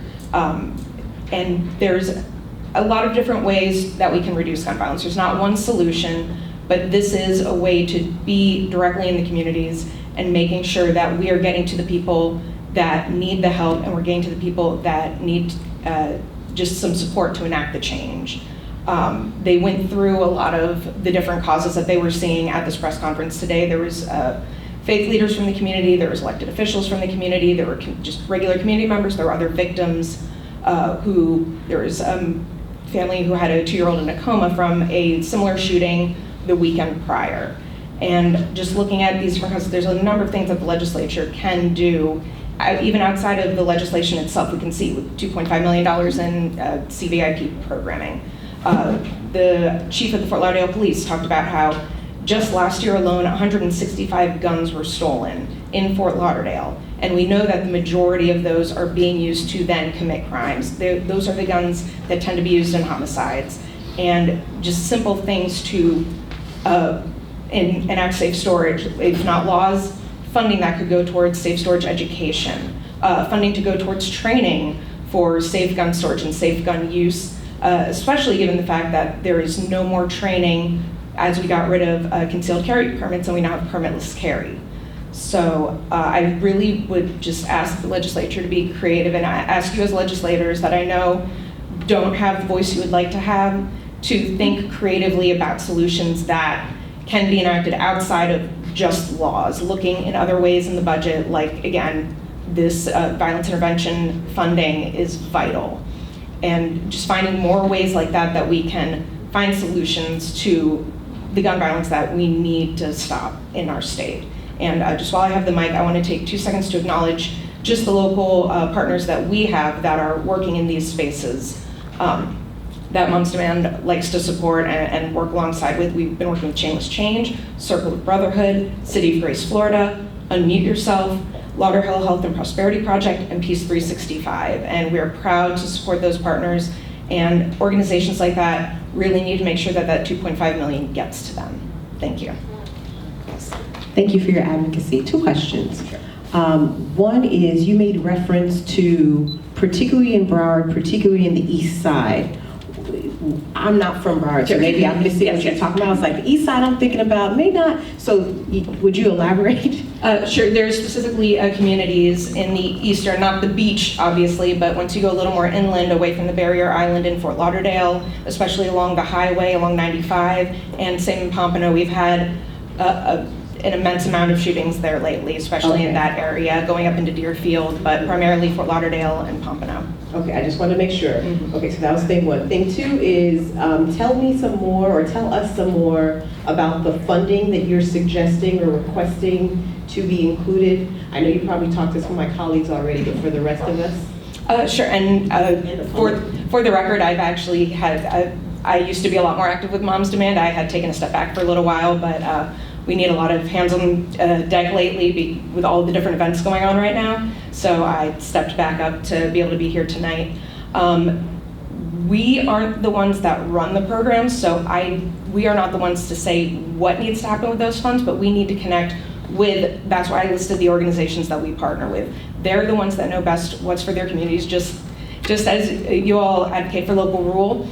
And there's a lot of different ways that we can reduce gun violence. There's not one solution, but this is a way to be directly in the communities and making sure that we are getting to the people that need the help, and we're getting to the people that need just some support to enact the change. They went through a lot of the different causes that they were seeing at this press conference today. There was faith leaders from the community, there was elected officials from the community, there were just regular community members, there were other victims there was a family who had a 2-year-old in a coma from a similar shooting the weekend prior. And just looking at these different causes, there's a number of things that the legislature can do. Even outside of the legislation itself, we can see with $2.5 million in CVIP programming. The chief of the Fort Lauderdale Police talked about how just last year alone, 165 guns were stolen in Fort Lauderdale. And we know that the majority of those are being used to then commit crimes. Those are the guns that tend to be used in homicides. And just simple things to enact safe storage, if not laws, funding that could go towards safe storage education. funding to go towards training for safe gun storage and safe gun use, especially given the fact that there is no more training as we got rid of concealed carry permits and we now have permitless carry. So I really would just ask the legislature to be creative, and I ask you as legislators that I know don't have the voice you would like to have, to think creatively about solutions that can be enacted outside of just laws, looking in other ways in the budget, like, again, this violence intervention funding is vital. And just finding more ways like that that we can find solutions to the gun violence that we need to stop in our state. And just while I have the mic, I want to take 2 seconds to acknowledge just the local partners that we have that are working in these spaces that Moms Demand likes to support and work alongside with. We've been working with Shameless Change, Circle of Brotherhood, City of Grace, Florida, Unmute Yourself, Lauderhill Health and Prosperity Project, and Peace 365. And we're proud to support those partners, and organizations like that really need to make sure that that $2.5 million gets to them. Thank you. Thank you for your advocacy. 2 questions. One is, you made reference to, particularly in Broward, particularly in the east side. I'm not from Broward, so maybe I'm missing what you're talking about. It's like the east side I'm thinking about, may not. So would you elaborate? Sure, there's specifically communities in the eastern, not the beach, obviously, but once you go a little more inland, away from the barrier island in Fort Lauderdale, especially along the highway, along 95, and same in Pompano. We've had an immense amount of shootings there lately, especially in that area, going up into Deerfield, but primarily Fort Lauderdale and Pompano. Okay, I just want to make sure. Okay, so that was thing 1. Thing 2 is, tell me some more, or tell us some more about the funding that you're suggesting or requesting to be included. I know you probably talked to some of my colleagues already, but for the rest of us? Sure, and for the record, I've actually had, I used to be a lot more active with Moms Demand. I had taken a step back for a little while, but we need a lot of hands on deck lately with all the different events going on right now. So I stepped back up to be able to be here tonight. We aren't the ones that run the programs, so we are not the ones to say what needs to happen with those funds, but we need to connect with, that's why I listed the organizations that we partner with. They're the ones that know best what's for their communities, just as you all advocate for local rule.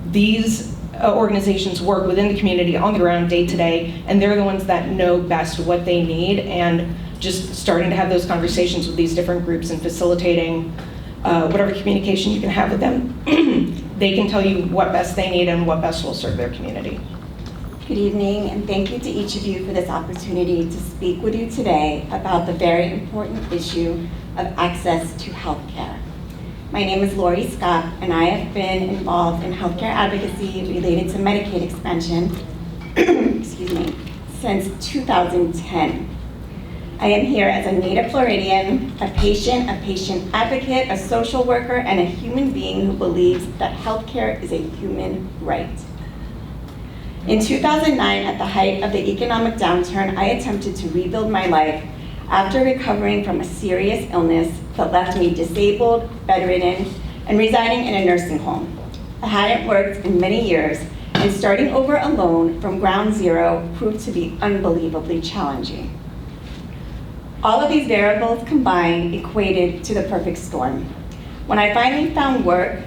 These organizations work within the community on the ground day to day, and they're the ones that know best what they need, and just starting to have those conversations with these different groups and facilitating whatever communication you can have with them. They can tell you what best they need and what best will serve their community. Good evening, and thank you to each of you for this opportunity to speak with you today about the very important issue of access to health care. My name is Lori Scott, and I have been involved in healthcare advocacy related to Medicaid expansion excuse me, since 2010. I am here as a native Floridian, a patient advocate, a social worker, and a human being who believes that healthcare is a human right. In 2009, at the height of the economic downturn, I attempted to rebuild my life after recovering from a serious illness that left me disabled, bedridden, and residing in a nursing home. I hadn't worked in many years, and starting over alone from ground zero proved to be unbelievably challenging. All of these variables combined equated to the perfect storm. When I finally found work,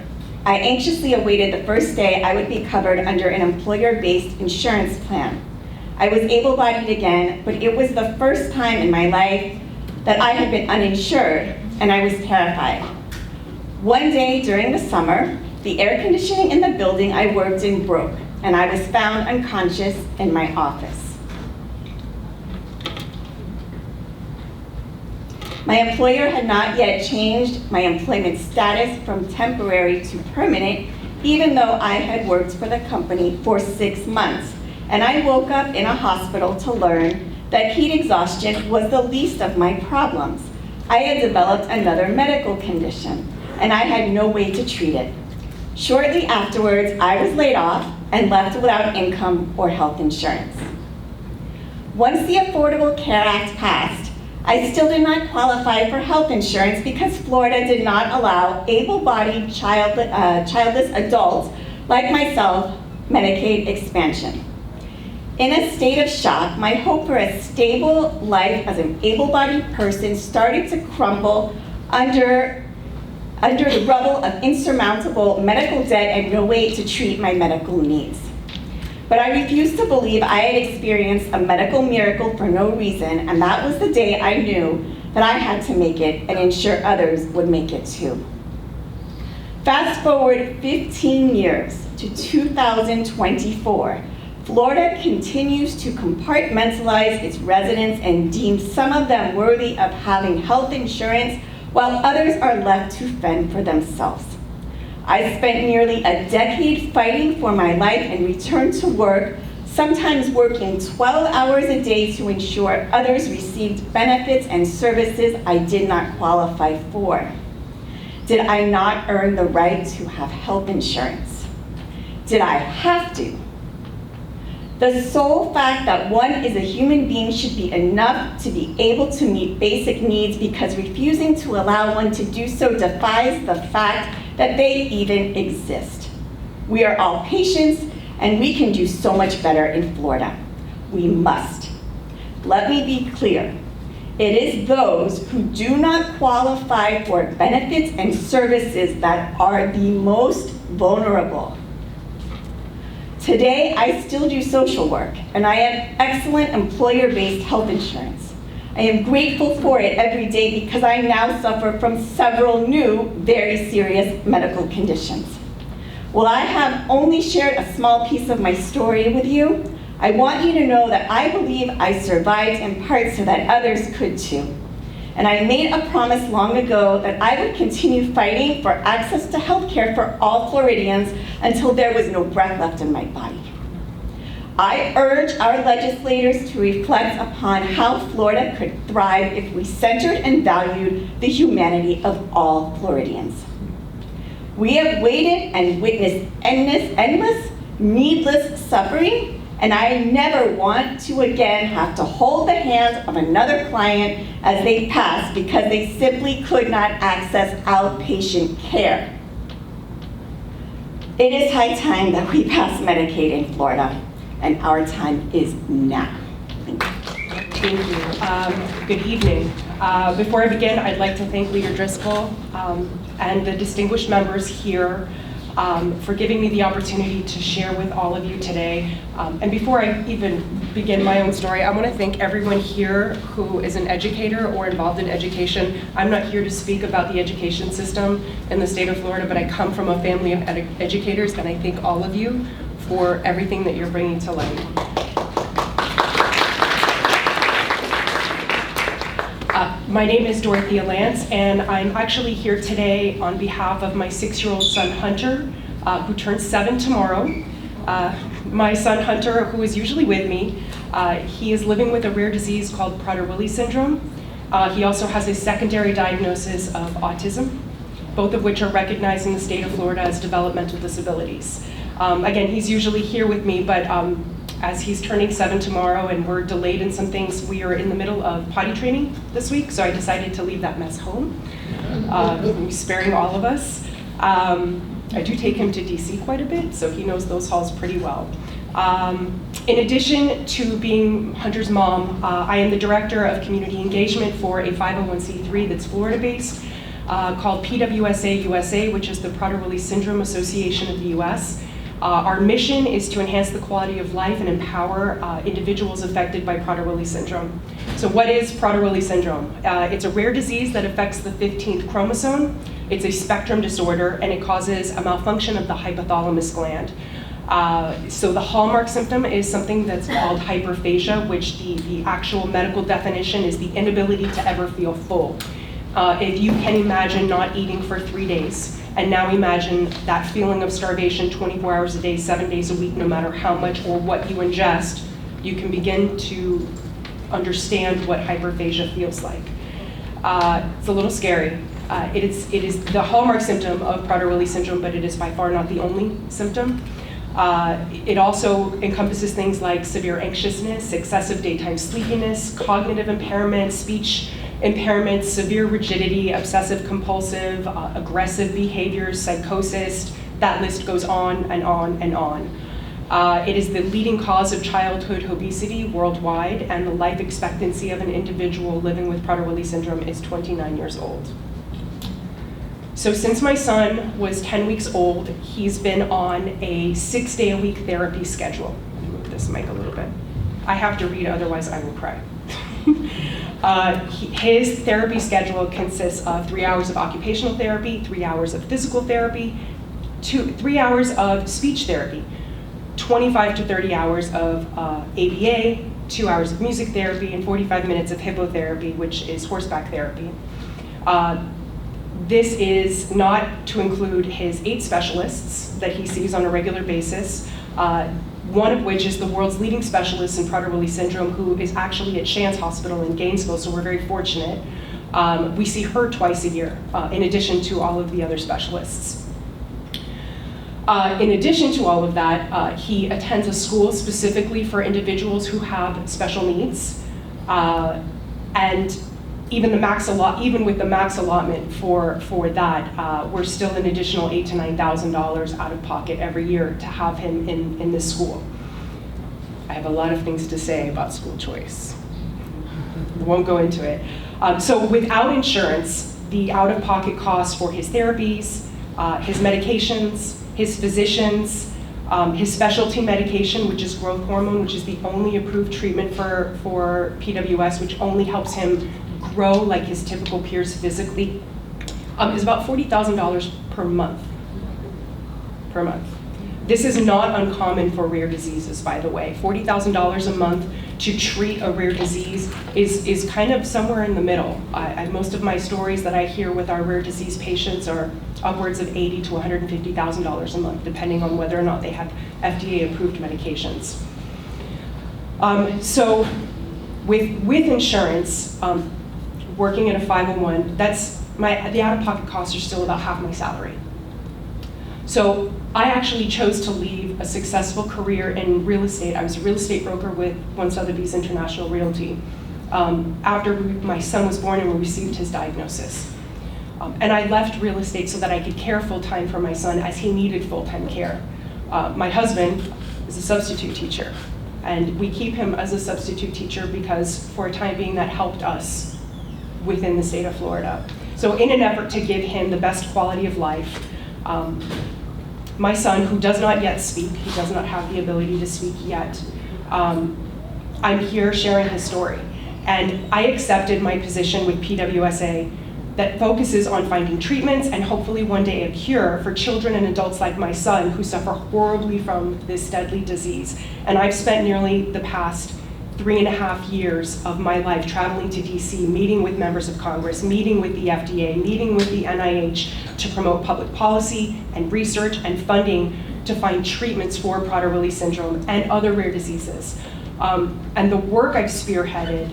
I anxiously awaited the first day I would be covered under an employer-based insurance plan. I was able-bodied again, but it was the first time in my life that I had been uninsured, and I was terrified. One day during the summer, the air conditioning in the building I worked in broke, and I was found unconscious in my office. My employer had not yet changed my employment status from temporary to permanent, even though I had worked for the company for 6 months. And I woke up in a hospital to learn that heat exhaustion was the least of my problems. I had developed another medical condition, and I had no way to treat it. Shortly afterwards, I was laid off and left without income or health insurance. Once the Affordable Care Act passed, I still did not qualify for health insurance because Florida did not allow able-bodied childless adults like myself Medicaid expansion. In a state of shock, my hope for a stable life as an able-bodied person started to crumble under the rubble of insurmountable medical debt and no way to treat my medical needs. But I refused to believe I had experienced a medical miracle for no reason, and that was the day I knew that I had to make it and ensure others would make it too. Fast forward 15 years to 2024, Florida continues to compartmentalize its residents and deem some of them worthy of having health insurance while others are left to fend for themselves. I spent nearly a decade fighting for my life and returned to work, sometimes working 12 hours a day to ensure others received benefits and services I did not qualify for. Did I not earn the right to have health insurance? Did I have to? The sole fact that one is a human being should be enough to be able to meet basic needs, because refusing to allow one to do so defies the fact that they even exist. We are all patients, and we can do so much better in Florida. We must. Let me be clear. It is those who do not qualify for benefits and services that are the most vulnerable. Today, I still do social work, and I have excellent employer-based health insurance. I am grateful for it every day because I now suffer from several new, very serious medical conditions. While I have only shared a small piece of my story with you, I want you to know that I believe I survived in part so that others could too. And I made a promise long ago that I would continue fighting for access to health care for all Floridians until there was no breath left in my body. I urge our legislators to reflect upon how Florida could thrive if we centered and valued the humanity of all Floridians. We have waited and witnessed endless, needless suffering, and I never want to again have to hold the hand of another client as they pass because they simply could not access outpatient care. It is high time that we pass Medicaid in Florida, and our time is now. Thank you. Thank you. Good evening. Before I begin, I'd like to thank Leader Driskell and the distinguished members here for giving me the opportunity to share with all of you today. And before I even begin my own story, I want to thank everyone here who is an educator or involved in education. I'm not here to speak about the education system in the state of Florida, but I come from a family of educators, and I thank all of you for everything that you're bringing to light. My name is Dorothea Lance, and I'm actually here today on behalf of my 6-year-old son, Hunter, who turns 7 tomorrow. My son, Hunter, who is usually with me, he is living with a rare disease called Prader-Willi syndrome. He also has a secondary diagnosis of autism, both of which are recognized in the state of Florida as developmental disabilities. Again, he's usually here with me, but as he's turning 7 tomorrow and we're delayed in some things, we are in the middle of potty training this week, so I decided to leave that mess home, sparing all of us. I do take him to DC quite a bit, so he knows those halls pretty well. In addition to being Hunter's mom, I am the director of community engagement for a 501c3 that's Florida-based called PWSA USA, which is the Prader-Willi Syndrome Association of the US. Our mission is to enhance the quality of life and empower individuals affected by Prader-Willi syndrome. So what is Prader-Willi syndrome? It's a rare disease that affects the 15th chromosome. It's a spectrum disorder, and it causes a malfunction of the hypothalamus gland. So the hallmark symptom is something that's called hyperphagia, which the actual medical definition is the inability to ever feel full. If you can imagine not eating for 3 days, and now imagine that feeling of starvation 24 hours a day, 7 days a week, no matter how much or what you ingest, you can begin to understand what hyperphagia feels like. It's a little scary. It is the hallmark symptom of Prader-Willi syndrome, but it is by far not the only symptom. It also encompasses things like severe anxiousness, excessive daytime sleepiness, cognitive impairment, speech impairments, severe rigidity, obsessive compulsive, aggressive behaviors, psychosis. That list goes on and on and on. It is the leading cause of childhood obesity worldwide, and the life expectancy of an individual living with Prader-Willi syndrome is 29 years old. So since my son was 10 weeks old, he's been on a 6-day-a-week therapy schedule. Let me move this mic a little bit. I have to read, otherwise I will cry. His therapy schedule consists of 3 hours of occupational therapy, 3 hours of physical therapy, 3 hours of speech therapy, 25 to 30 hours of ABA, 2 hours of music therapy, and 45 minutes of hippotherapy, which is horseback therapy. This is not to include his 8 specialists that he sees on a regular basis, one of which is the world's leading specialist in Prader-Willi syndrome, who is actually at Shands Hospital in Gainesville, so we're very fortunate. We see her twice a year, in addition to all of the other specialists. In addition to all of that, he attends a school specifically for individuals who have special needs, and even with the max allotment for that, we're still an additional $8,000 to $9,000 out of pocket every year to have him in this school. I have a lot of things to say about school choice. I won't go into it. So without insurance, the out-of-pocket costs for his therapies, his medications, his physicians, his specialty medication, which is growth hormone, which is the only approved treatment for PWS, which only helps him grow like his typical peers physically, is about $40,000 per month. This is not uncommon for rare diseases, by the way. $40,000 a month to treat a rare disease is kind of somewhere in the middle. Most of my stories that I hear with our rare disease patients are upwards of $80,000 to $150,000 a month, depending on whether or not they have FDA-approved medications. So with insurance, working at a 501, the out-of-pocket costs are still about half my salary. So I actually chose to leave a successful career in real estate. I was a real estate broker with One Sotheby's International Realty after my son was born and we received his diagnosis. And I left real estate so that I could care full-time for my son as he needed full-time care. My husband is a substitute teacher, and we keep him as a substitute teacher because for a time being that helped us within the state of Florida. So in an effort to give him the best quality of life, my son, who does not yet speak, he does not have the ability to speak yet, I'm here sharing his story. And I accepted my position with PWSA that focuses on finding treatments and hopefully one day a cure for children and adults like my son who suffer horribly from this deadly disease. And I've spent nearly the past 3.5 years of my life traveling to DC, meeting with members of Congress, meeting with the FDA, meeting with the NIH to promote public policy and research and funding to find treatments for Prader-Willi syndrome and other rare diseases. And the work I've spearheaded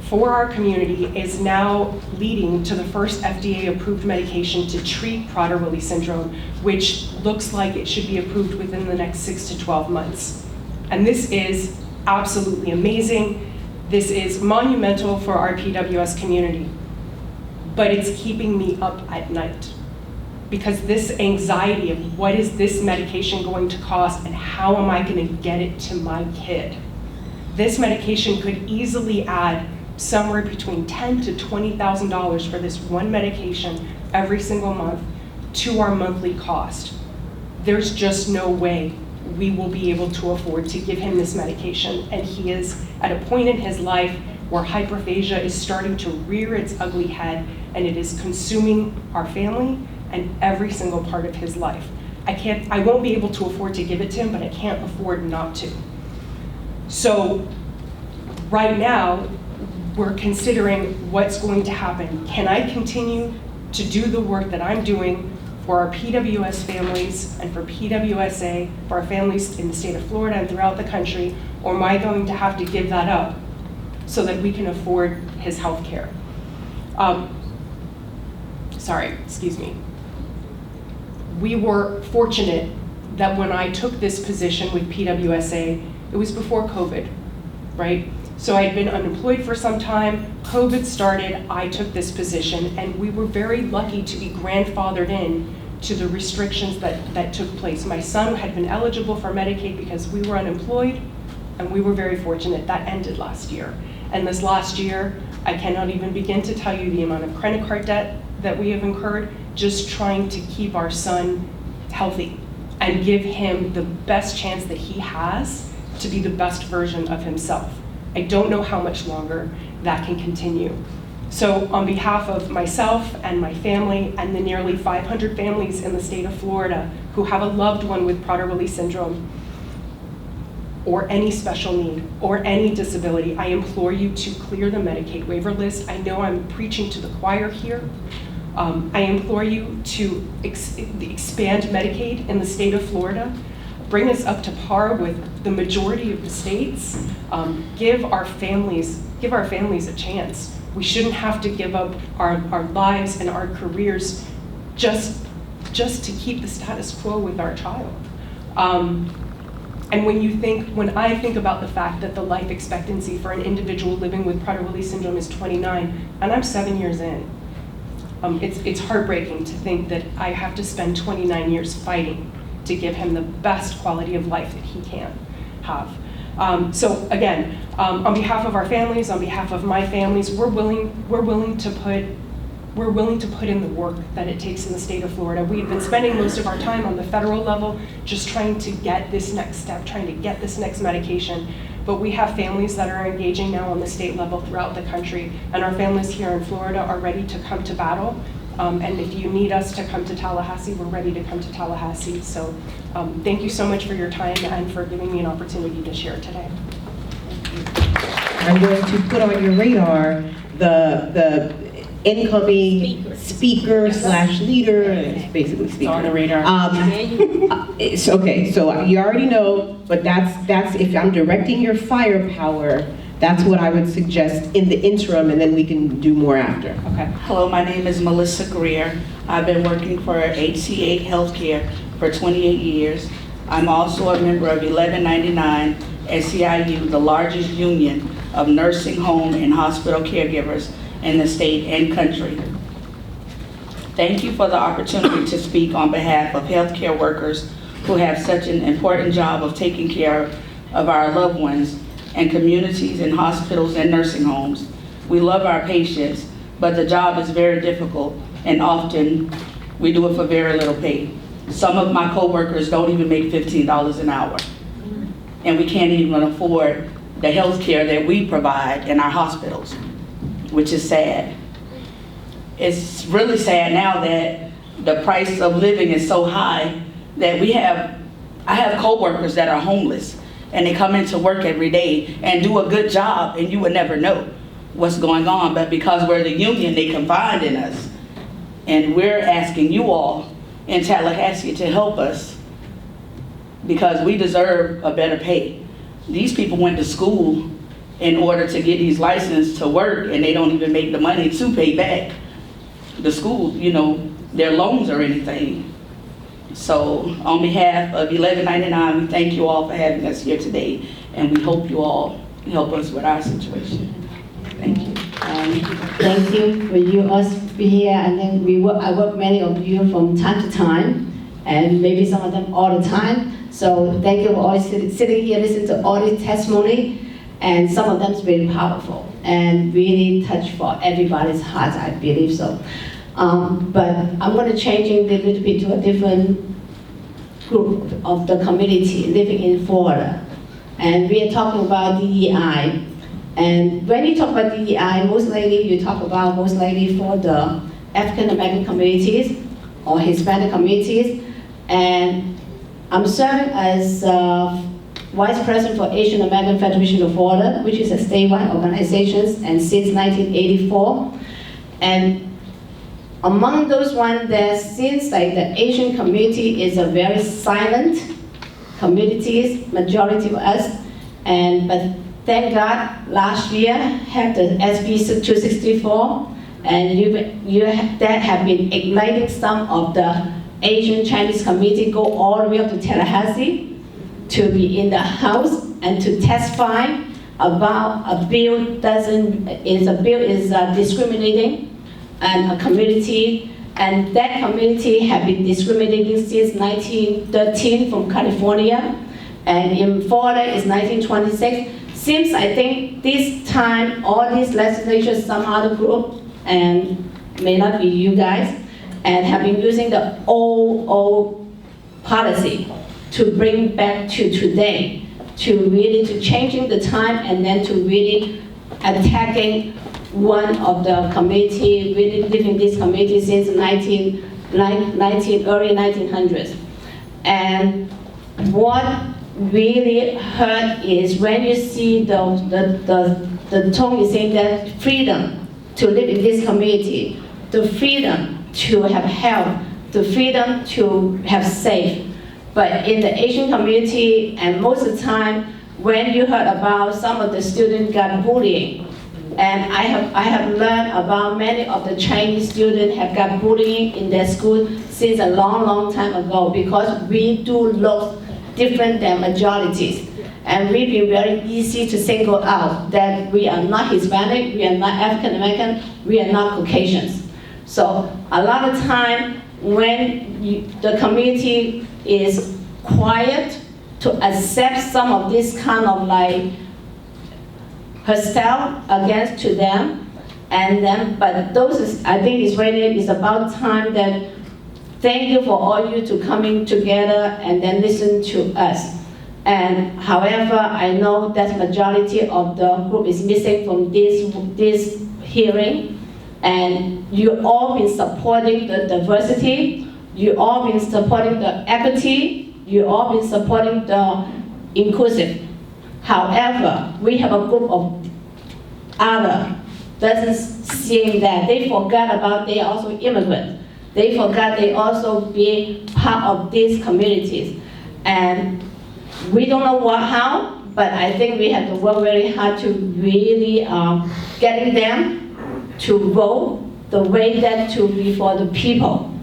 for our community is now leading to the first FDA-approved medication to treat Prader-Willi syndrome, which looks like it should be approved within the next 6 to 12 months. And this is absolutely amazing. This is monumental for our PWS community, but it's keeping me up at night because this anxiety of what is this medication going to cost and how am I going to get it to my kid? This medication could easily add somewhere between $10,000 to $20,000 for this one medication every single month to our monthly cost. There's just no way we will be able to afford to give him this medication. And he is at a point in his life where hyperphagia is starting to rear its ugly head and it is consuming our family and every single part of his life. I won't be able to afford to give it to him, but I can't afford not to. So right now, we're considering what's going to happen. Can I continue to do the work that I'm doing for our PWS families and for PWSA, for our families in the state of Florida and throughout the country, or am I going to have to give that up so that we can afford his health care? We were fortunate that when I took this position with PWSA, it was before COVID, right? So I had been unemployed for some time, COVID started, I took this position, and we were very lucky to be grandfathered in to the restrictions that took place. My son had been eligible for Medicaid because we were unemployed, and we were very fortunate. That ended last year. And this last year, I cannot even begin to tell you the amount of credit card debt that we have incurred just trying to keep our son healthy and give him the best chance that he has to be the best version of himself. I don't know how much longer that can continue. So on behalf of myself and my family and the nearly 500 families in the state of Florida who have a loved one with Prader-Willi syndrome or any special need or any disability, I implore you to clear the Medicaid waiver list. I know I'm preaching to the choir here. I implore you to expand Medicaid in the state of Florida, bring us up to par with the majority of the states, give our families a chance. We shouldn't have to give up our lives and our careers just to keep the status quo with our child. And when I think about the fact that the life expectancy for an individual living with Prader-Willi syndrome is 29, and I'm 7 years in, it's heartbreaking to think that I have to spend 29 years fighting to give him the best quality of life that he can have. So again, on behalf of our families, on behalf of my families, we're willing to put in the work that it takes in the state of Florida. We've been spending most of our time on the federal level just trying to get this next step, trying to get this next medication. But we have families that are engaging now on the state level throughout the country, and our families here in Florida are ready to come to battle. And if you need us to come to Tallahassee, we're ready to come to Tallahassee. So thank you so much for your time and for giving me an opportunity to share today. I'm going to put on your radar the incoming speaker slash leader, basically speaker. On the radar. Okay, so you already know, but that's if I'm directing your firepower, that's what I would suggest in the interim, and then we can do more after. Okay. Hello, my name is Melissa Greer. I've been working for HCA Healthcare for 28 years. I'm also a member of 1199 SEIU, the largest union of nursing home and hospital caregivers in the state and country. Thank you for the opportunity to speak on behalf of healthcare workers who have such an important job of taking care of our loved ones and communities in hospitals and nursing homes. We love our patients, but the job is very difficult, and often we do it for very little pay. Some of my coworkers don't even make $15 an hour, and we can't even afford the health care that we provide in our hospitals, which is sad. It's really sad now that the price of living is so high that I have coworkers that are homeless, and they come into work every day and do a good job, and you would never know what's going on. But because we're the union, they confide in us. And we're asking you all in Tallahassee to help us because we deserve a better pay. These people went to school in order to get these licenses to work, and they don't even make the money to pay back the school, their loans or anything. So on behalf of 1199, we thank you all for having us here today, and we hope you all help us with our situation. Thank you. Thank you for you us be here, and then I work many of you from time to time, and maybe some of them all the time. So thank you for always sitting here, listening to all the testimony, and some of them is very powerful and really touch for everybody's heart, I believe so. But I'm going to change it a little bit to a different group of the community living in Florida. And we are talking about DEI. And when you talk about DEI, most likely you talk about most likely for the African American communities or Hispanic communities. And I'm serving as Vice President for Asian American Federation of Florida, which is a statewide organization, and since 1984. And among those ones, there seems like the Asian community is a very silent community, majority of us. But thank God, last year had the SB 264, and that have been igniting some of the Asian Chinese community go all the way up to Tallahassee to be in the House and to testify about a bill is discriminating and a community And that community have been discriminating since 1913 from California, and in Florida is 1926. Since I think this time, all these legislatures, some other group, and may not be you guys, and have been using the old policy to bring back to today, to really to changing the time and then to really attacking one of the community, really living this community since early 1900s. And what really hurt is when you see the tone is saying that freedom to live in this community, the freedom to have health, the freedom to have safe. But in the Asian community, and most of the time, when you heard about some of the students got bullying, and I have learned about many of the Chinese students have got bullying in their school since a long time ago, because we do look different than majorities. And we've been very easy to single out that we are not Hispanic, we are not African American, we are not Caucasians. So a lot of time when the community is quiet to accept some of this kind of like hostile against to them, and then, but those is, I think it's really, it's about time that thank you for all you to coming together and then listen to us. And however, I know that majority of the group is missing from this hearing, and you all been supporting the diversity, you all been supporting the equity, you all been supporting the inclusive. However, we have a group of other doesn't seem that they forgot about they are also immigrants. They forgot they also be part of these communities. And we don't know how, but I think we have to work very hard to really getting them to vote the way that to be for the people,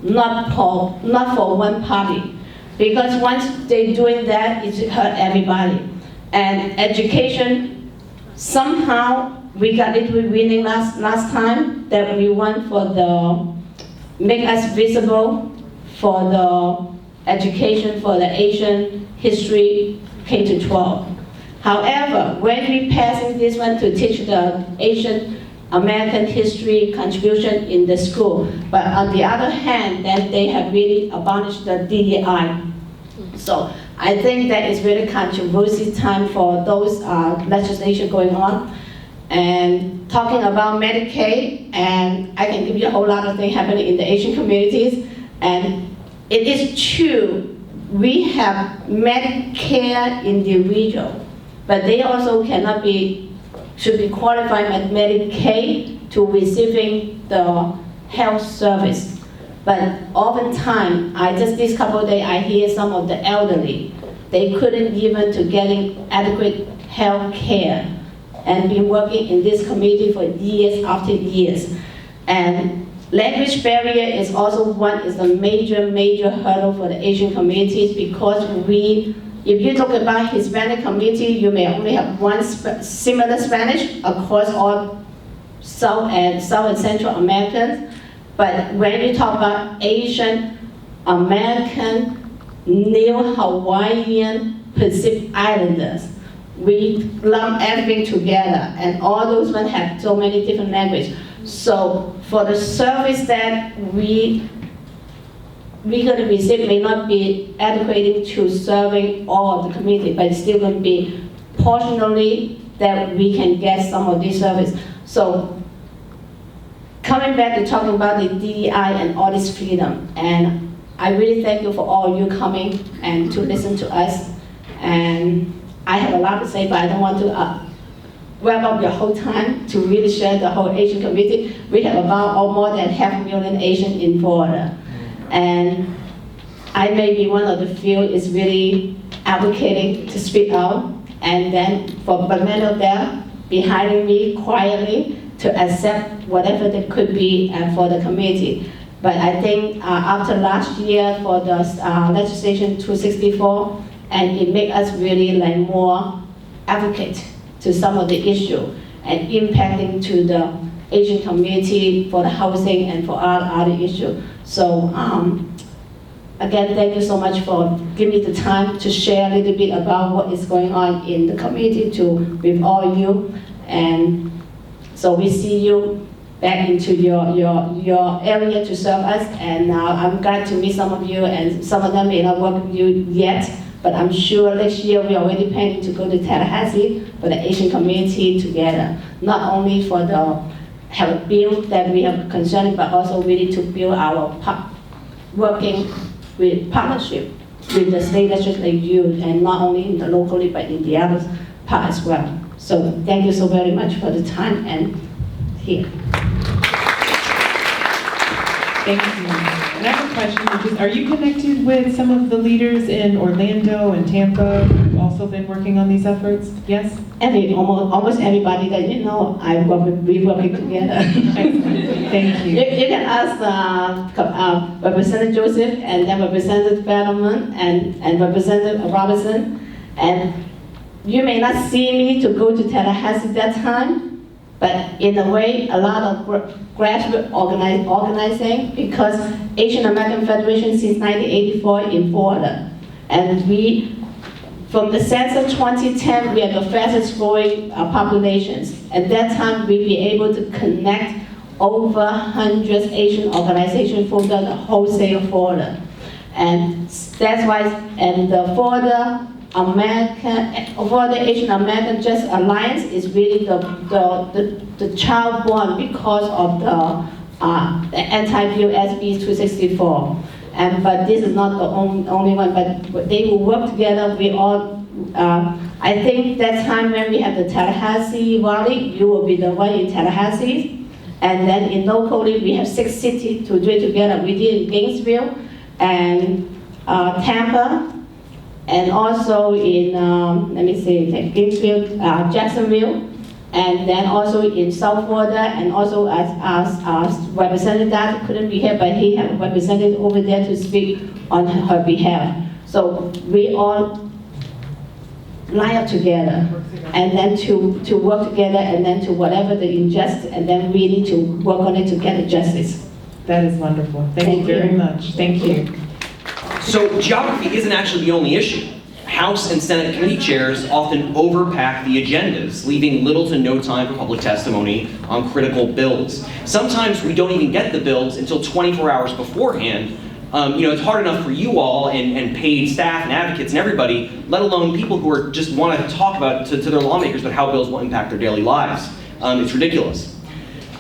not for one party. Because once they're doing that, it hurt everybody. And education, somehow we got it winning last time, that we won for the, make us visible for the education for the Asian history K-12. However, when we passing this one to teach the Asian American history contribution in the school, but on the other hand, then they have really abolished the DEI. So I think that is really controversial time for those legislation going on. And talking about Medicaid, and I can give you a whole lot of things happening in the Asian communities. And it is true, we have Medicare individual, but they also cannot be, should be qualified at Medicaid to receiving the health service. But oftentimes, this couple of days, I hear some of the elderly, they couldn't even to getting adequate health care, and been working in this community for years after years. And language barrier is also is a major hurdle for the Asian communities, because if you look about Hispanic community, you may only have one similar Spanish across all South and Central Americans. But when you talk about Asian American, Neo-Hawaiian, Pacific Islanders, we lump everything together, and all those ones have so many different languages. So for the service that we going to receive may not be adequate to serving all of the community, but it's still going to be portionally that we can get some of this service. So coming back to talking about the DEI and all this freedom, and I really thank you for all you coming and to listen to us. And I have a lot to say, but I don't want to wrap up your whole time to really share the whole Asian community. We have about more than 500,000 Asians in Florida. And I may be one of the few is really advocating to speak out, and then but many of them behind me quietly to accept whatever that could be for the community. But I think after last year for the legislation 264, and it made us really like more advocate to some of the issue. and impacting to the Asian community for the housing and for other issues. So again, thank you so much for giving me the time to share a little bit about what is going on in the community with all you. And so we see you back into your area to serve us. And I'm glad to meet some of you, and some of them may not work with you yet, but I'm sure next year we are already planning to go to Tallahassee for the Asian community together. Not only for have a bill that we have concerned, but also really to build our working with partnership with the state legislature like you, and not only in the locally, but in the other part as well. So thank you so very much for the time and here. Thank you. And I have a question, which is, are you connected with some of the leaders in Orlando and Tampa who've also been working on these efforts? Yes? Almost everybody that you know, we working together. Excellent. Thank you. You can ask Representative Joseph, and then Representative Fetterman, and Representative Robinson. And you may not see me to go to Tallahassee that time, but in a way, a lot of grassroots organizing, because Asian American Federation since 1984 in Florida. And from the census 2010, we are the fastest growing populations. At that time, we'll be able to connect over 100 Asian organizations from the whole state of Florida. And that's why, and the Florida Asian American Justice Alliance is really the child born because of the anti-bill SB 264. But this is not the only one, but they will work together. We all, I think that time when we have the Tallahassee rally, you will be the one in Tallahassee. And then in locally, we have 6 cities to do it together. We did in Gainesville and Tampa, and also in, Gainesville, Jacksonville, and then also in South Florida, and also as Representative Dotie couldn't be here, but he had a representative over there to speak on her behalf. So we all line up together, and then to work together, and then to whatever the injustice, and then really to work on it to get justice. That is wonderful. Thank you very much. Thank you. So geography isn't actually the only issue. House and Senate committee chairs often overpack the agendas, leaving little to no time for public testimony on critical bills. Sometimes we don't even get the bills until 24 hours beforehand. It's hard enough for you all and paid staff and advocates and everybody, let alone people who are just want to talk about to their lawmakers about how bills will impact their daily lives. It's ridiculous.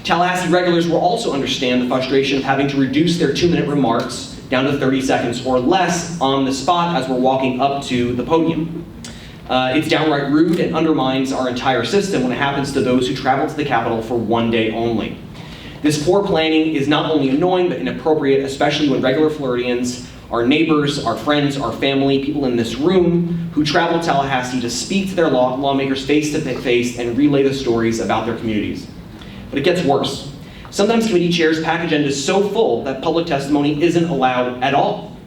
Tallahassee regulars will also understand the frustration of having to reduce their 2-minute remarks down to 30 seconds or less on the spot as we're walking up to the podium. It's downright rude and undermines our entire system when it happens to those who travel to the Capitol for one day only. This poor planning is not only annoying but inappropriate, especially when regular Floridians, our neighbors, our friends, our family, people in this room who travel to Tallahassee to speak to their lawmakers face to face and relay the stories about their communities. But it gets worse. Sometimes committee chairs pack agendas so full that public testimony isn't allowed at all,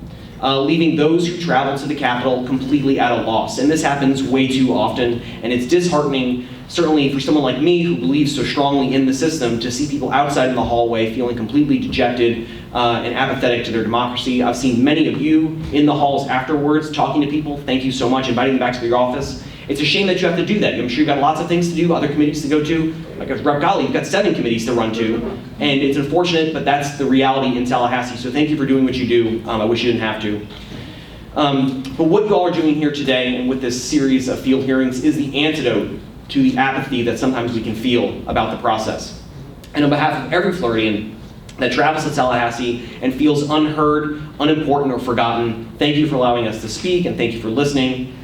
leaving those who travel to the Capitol completely at a loss. And this happens way too often, and it's disheartening, certainly for someone like me who believes so strongly in the system, to see people outside in the hallway feeling completely dejected and apathetic to their democracy. I've seen many of you in the halls afterwards talking to people. Thank you so much, inviting them back to your office. It's a shame that you have to do that. I'm sure you've got lots of things to do, other committees to go to. Like Rep. Gottlieb, you've got 7 committees to run to. And it's unfortunate, but that's the reality in Tallahassee. So thank you for doing what you do. I wish you didn't have to. But what you all are doing here today and with this series of field hearings is the antidote to the apathy that sometimes we can feel about the process. And on behalf of every Floridian that travels to Tallahassee and feels unheard, unimportant, or forgotten, thank you for allowing us to speak, and thank you for listening.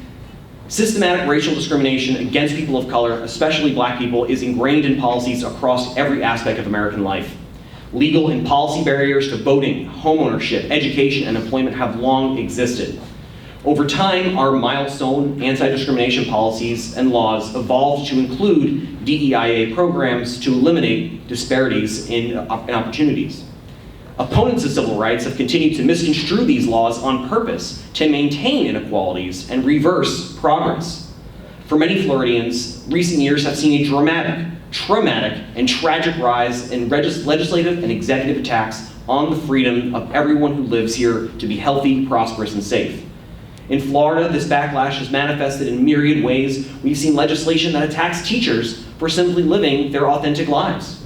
Systematic racial discrimination against people of color, especially Black people, is ingrained in policies across every aspect of American life. Legal and policy barriers to voting, homeownership, education, and employment have long existed. Over time, our milestone anti-discrimination policies and laws evolved to include DEIA programs to eliminate disparities in opportunities. Opponents of civil rights have continued to misconstrue these laws on purpose to maintain inequalities and reverse progress. For many Floridians, recent years have seen a dramatic traumatic, and tragic rise in legislative and executive attacks on the freedom of everyone who lives here to be healthy, prosperous, and safe. In Florida, this backlash has manifested in myriad ways. We've seen legislation that attacks teachers for simply living their authentic lives.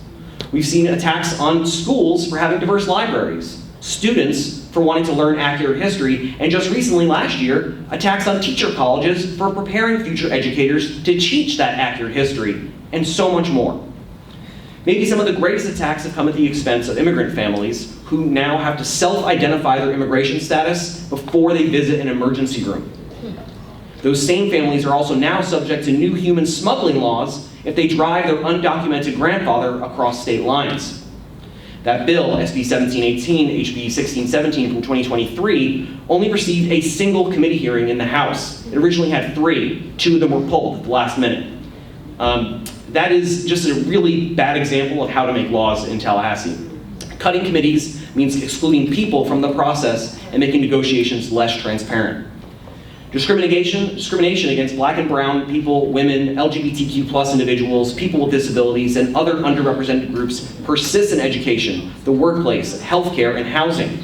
We've seen attacks on schools for having diverse libraries, students for wanting to learn accurate history, and just recently, last year, attacks on teacher colleges for preparing future educators to teach that accurate history, and so much more. Maybe some of the greatest attacks have come at the expense of immigrant families who now have to self-identify their immigration status before they visit an emergency room. Those same families are also now subject to new human smuggling laws if they drive their undocumented grandfather across state lines. That bill, SB 1718, HB 1617 from 2023, only received a single committee hearing in the House. It originally had 3. 2 of them were pulled at the last minute. That is just a really bad example of how to make laws in Tallahassee. Cutting committees means excluding people from the process and making negotiations less transparent. Discrimination against Black and brown people, women, LGBTQ+ individuals, people with disabilities, and other underrepresented groups persists in education, the workplace, healthcare, and housing.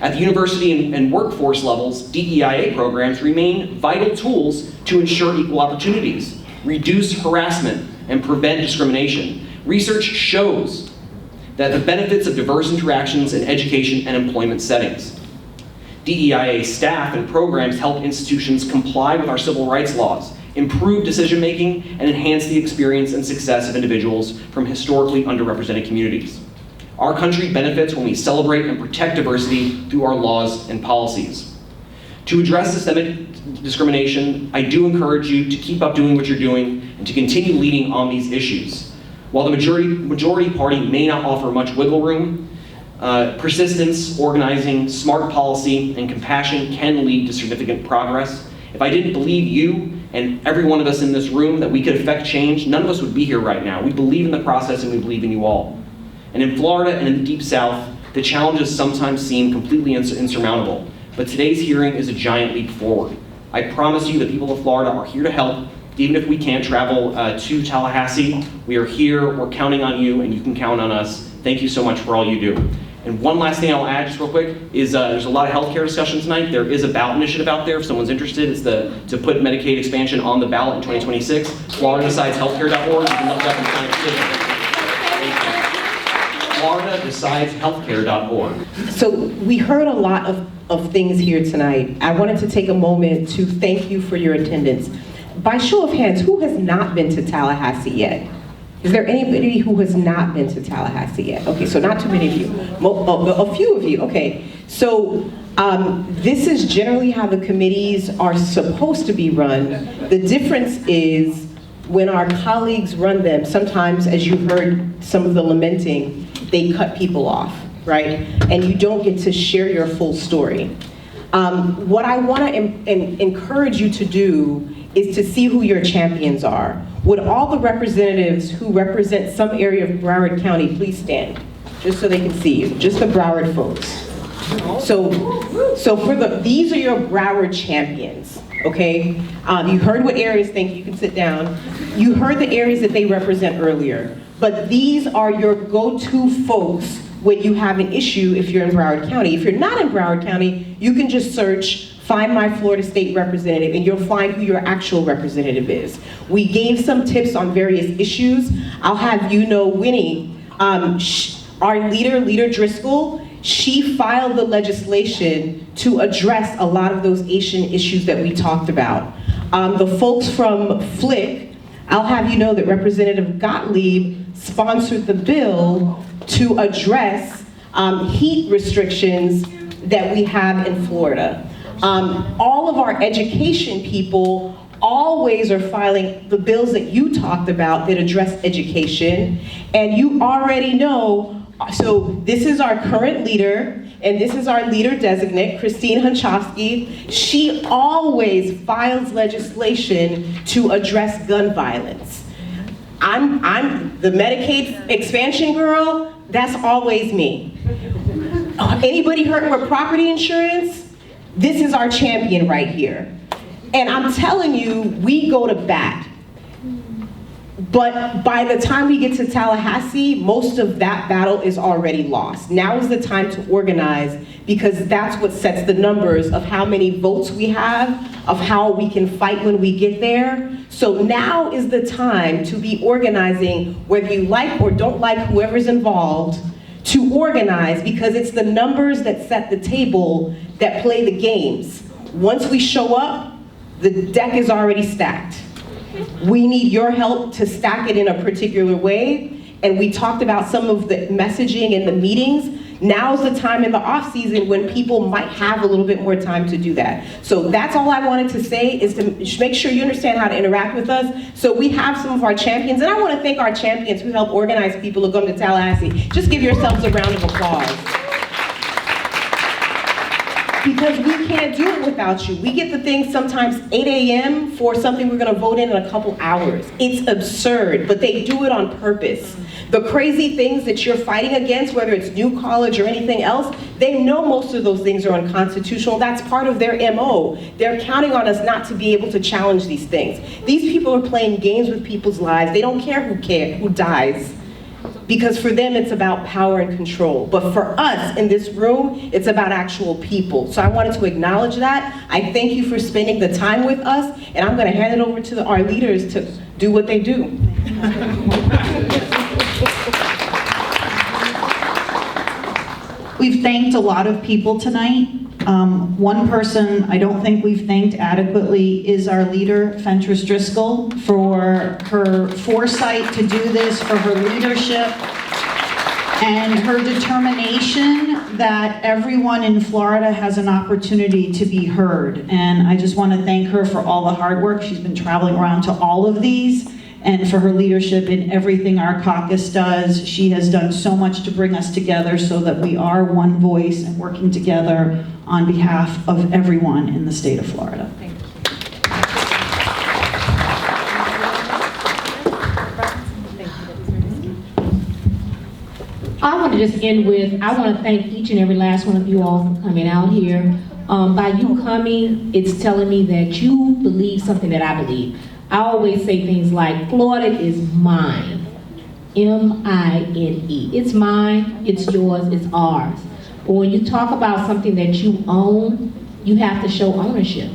At the university and workforce levels, DEIA programs remain vital tools to ensure equal opportunities, reduce harassment, and prevent discrimination. Research shows that the benefits of diverse interactions in education and employment settings. DEIA staff and programs help institutions comply with our civil rights laws, improve decision-making, and enhance the experience and success of individuals from historically underrepresented communities. Our country benefits when we celebrate and protect diversity through our laws and policies. To address systemic discrimination, I do encourage you to keep up doing what you're doing and to continue leading on these issues. While the majority party may not offer much wiggle room, persistence, organizing, smart policy, and compassion can lead to significant progress. If I didn't believe you and every one of us in this room that we could affect change, none of us would be here right now. We believe in the process and we believe in you all. And in Florida and in the Deep South, the challenges sometimes seem completely insurmountable. But today's hearing is a giant leap forward. I promise you the people of Florida are here to help. Even if we can't travel to Tallahassee, we are here, we're counting on you, and you can count on us. Thank you so much for all you do. And one last thing I'll add just real quick is there's a lot of healthcare discussion tonight. There is a ballot initiative out there if someone's interested. It's to put Medicaid expansion on the ballot in 2026. FloridaDecidesHealthcare.org. You can look it up and sign a petition. FloridaDecidesHealthcare.org. So we heard a lot of things here tonight. I wanted to take a moment to thank you for your attendance. By show of hands, who has not been to Tallahassee yet? Is there anybody who has not been to Tallahassee yet? Okay, so not too many of you. A few of you, okay. So this is generally how the committees are supposed to be run. The difference is when our colleagues run them, sometimes, as you've heard some of the lamenting, they cut people off, right? And you don't get to share your full story. What I want to encourage you to do is to see who your champions are. Would all the representatives who represent some area of Broward County please stand, just so they can see you, just the Broward folks. So these are your Broward champions, okay? You heard what areas, thank you, you can sit down. You heard the areas that they represent earlier, but these are your go-to folks when you have an issue if you're in Broward County. If you're not in Broward County, you can just search Find My Florida State Representative, and you'll find who your actual representative is. We gave some tips on various issues. I'll have you know Winnie, our leader Driskell, she filed the legislation to address a lot of those Asian issues that we talked about. The folks from FLIC, I'll have you know that Representative Gottlieb sponsored the bill to address heat restrictions that we have in Florida. All of our education people always are filing the bills that you talked about that address education, and you already know, so this is our current leader, and this is our leader designate, Christine Hunschofsky. She always files legislation to address gun violence. I'm the Medicaid expansion girl, that's always me. Anybody hurting with property insurance? This is our champion right here. And I'm telling you, we go to bat. But by the time we get to Tallahassee, most of that battle is already lost. Now is the time to organize, because that's what sets the numbers of how many votes we have, of how we can fight when we get there. So now is the time to be organizing, whether you like or don't like whoever's involved, to organize, because it's the numbers that set the table, that play the games. Once we show up, the deck is already stacked. We need your help to stack it in a particular way. And we talked about some of the messaging in the meetings. Now's the time in the off season when people might have a little bit more time to do that. So that's all I wanted to say, is to make sure you understand how to interact with us. So we have some of our champions, and I want to thank our champions who help organize people to come to Tallahassee. Just give yourselves a round of applause. Because we can't do it without you. We get the thing sometimes 8 a.m. for something we're gonna vote in a couple hours. It's absurd, but they do it on purpose. The crazy things that you're fighting against, whether it's New College or anything else, they know most of those things are unconstitutional. That's part of their MO. They're counting on us not to be able to challenge these things. These people are playing games with people's lives. They don't care who dies. Because for them, it's about power and control. But for us in this room, it's about actual people. So I wanted to acknowledge that. I thank you for spending the time with us, and I'm going to hand it over to our leaders to do what they do. We've thanked a lot of people tonight. One person I don't think we've thanked adequately is our leader, Fentrice Driskell, for her foresight to do this, for her leadership, and her determination that everyone in Florida has an opportunity to be heard. And I just want to thank her for all the hard work. She's been traveling around to all of these, and for her leadership in everything our caucus does. She has done so much to bring us together so that we are one voice and working together on behalf of everyone in the state of Florida. Thank you. I want to just end with, I want to thank each and every last one of you all for coming out here. By you coming, it's telling me that you believe something that I believe. I always say things like, Florida is mine, M-I-N-E. It's mine, it's yours, it's ours. But when you talk about something that you own, you have to show ownership.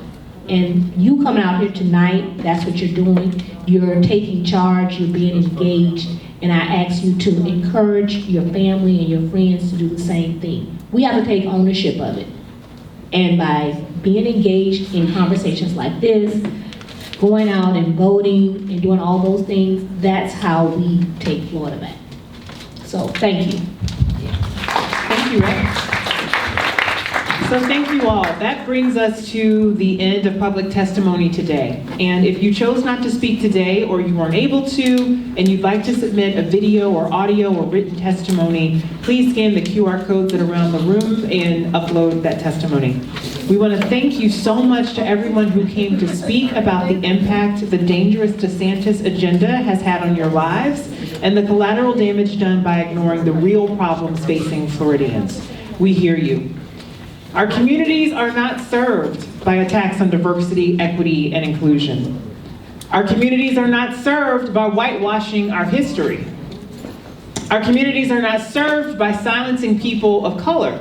And you coming out here tonight, that's what you're doing. You're taking charge, you're being engaged, and I ask you to encourage your family and your friends to do the same thing. We have to take ownership of it. And by being engaged in conversations like this, going out and voting and doing all those things, that's how we take Florida back. So, thank you. Thank you, Rick. So thank you all. That brings us to the end of public testimony today. And if you chose not to speak today, or you weren't able to, and you'd like to submit a video or audio or written testimony, please scan the QR codes that are around the room and upload that testimony. We want to thank you so much to everyone who came to speak about the impact the dangerous DeSantis agenda has had on your lives and the collateral damage done by ignoring the real problems facing Floridians. We hear you. Our communities are not served by attacks on diversity, equity, and inclusion. Our communities are not served by whitewashing our history. Our communities are not served by silencing people of color.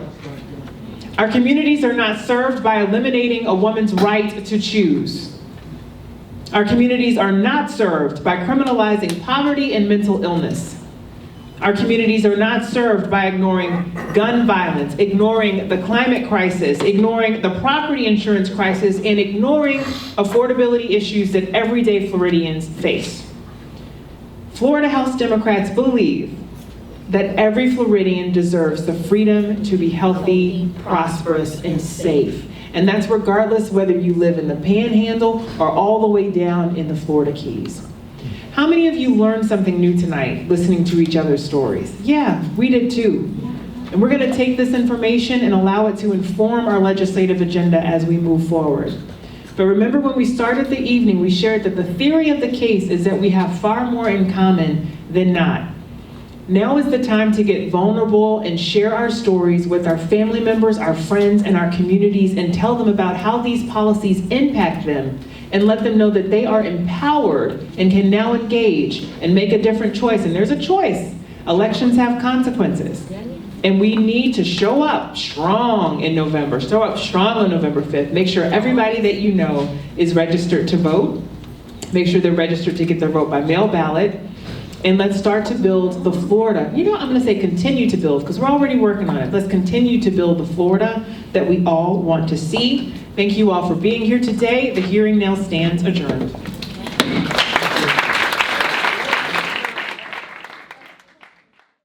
Our communities are not served by eliminating a woman's right to choose. Our communities are not served by criminalizing poverty and mental illness. Our communities are not served by ignoring gun violence, ignoring the climate crisis, ignoring the property insurance crisis, and ignoring affordability issues that everyday Floridians face. Florida House Democrats believe that every Floridian deserves the freedom to be healthy, prosperous, and safe. And that's regardless whether you live in the Panhandle or all the way down in the Florida Keys. How many of you learned something new tonight listening to each other's stories? Yeah, we did too. And we're going to take this information and allow it to inform our legislative agenda as we move forward. But remember, when we started the evening, we shared that the theory of the case is that we have far more in common than not. Now is the time to get vulnerable and share our stories with our family members, our friends, and our communities, and tell them about how these policies impact them and let them know that they are empowered and can now engage and make a different choice. And there's a choice. Elections have consequences. And we need to show up strong in November, show up strong on November 5th. Make sure everybody that you know is registered to vote. Make sure they're registered to get their vote by mail ballot. And let's start to build the Florida. You know, I'm gonna say continue to build, because we're already working on it. Let's continue to build the Florida that we all want to see. Thank you all for being here today. The hearing now stands adjourned.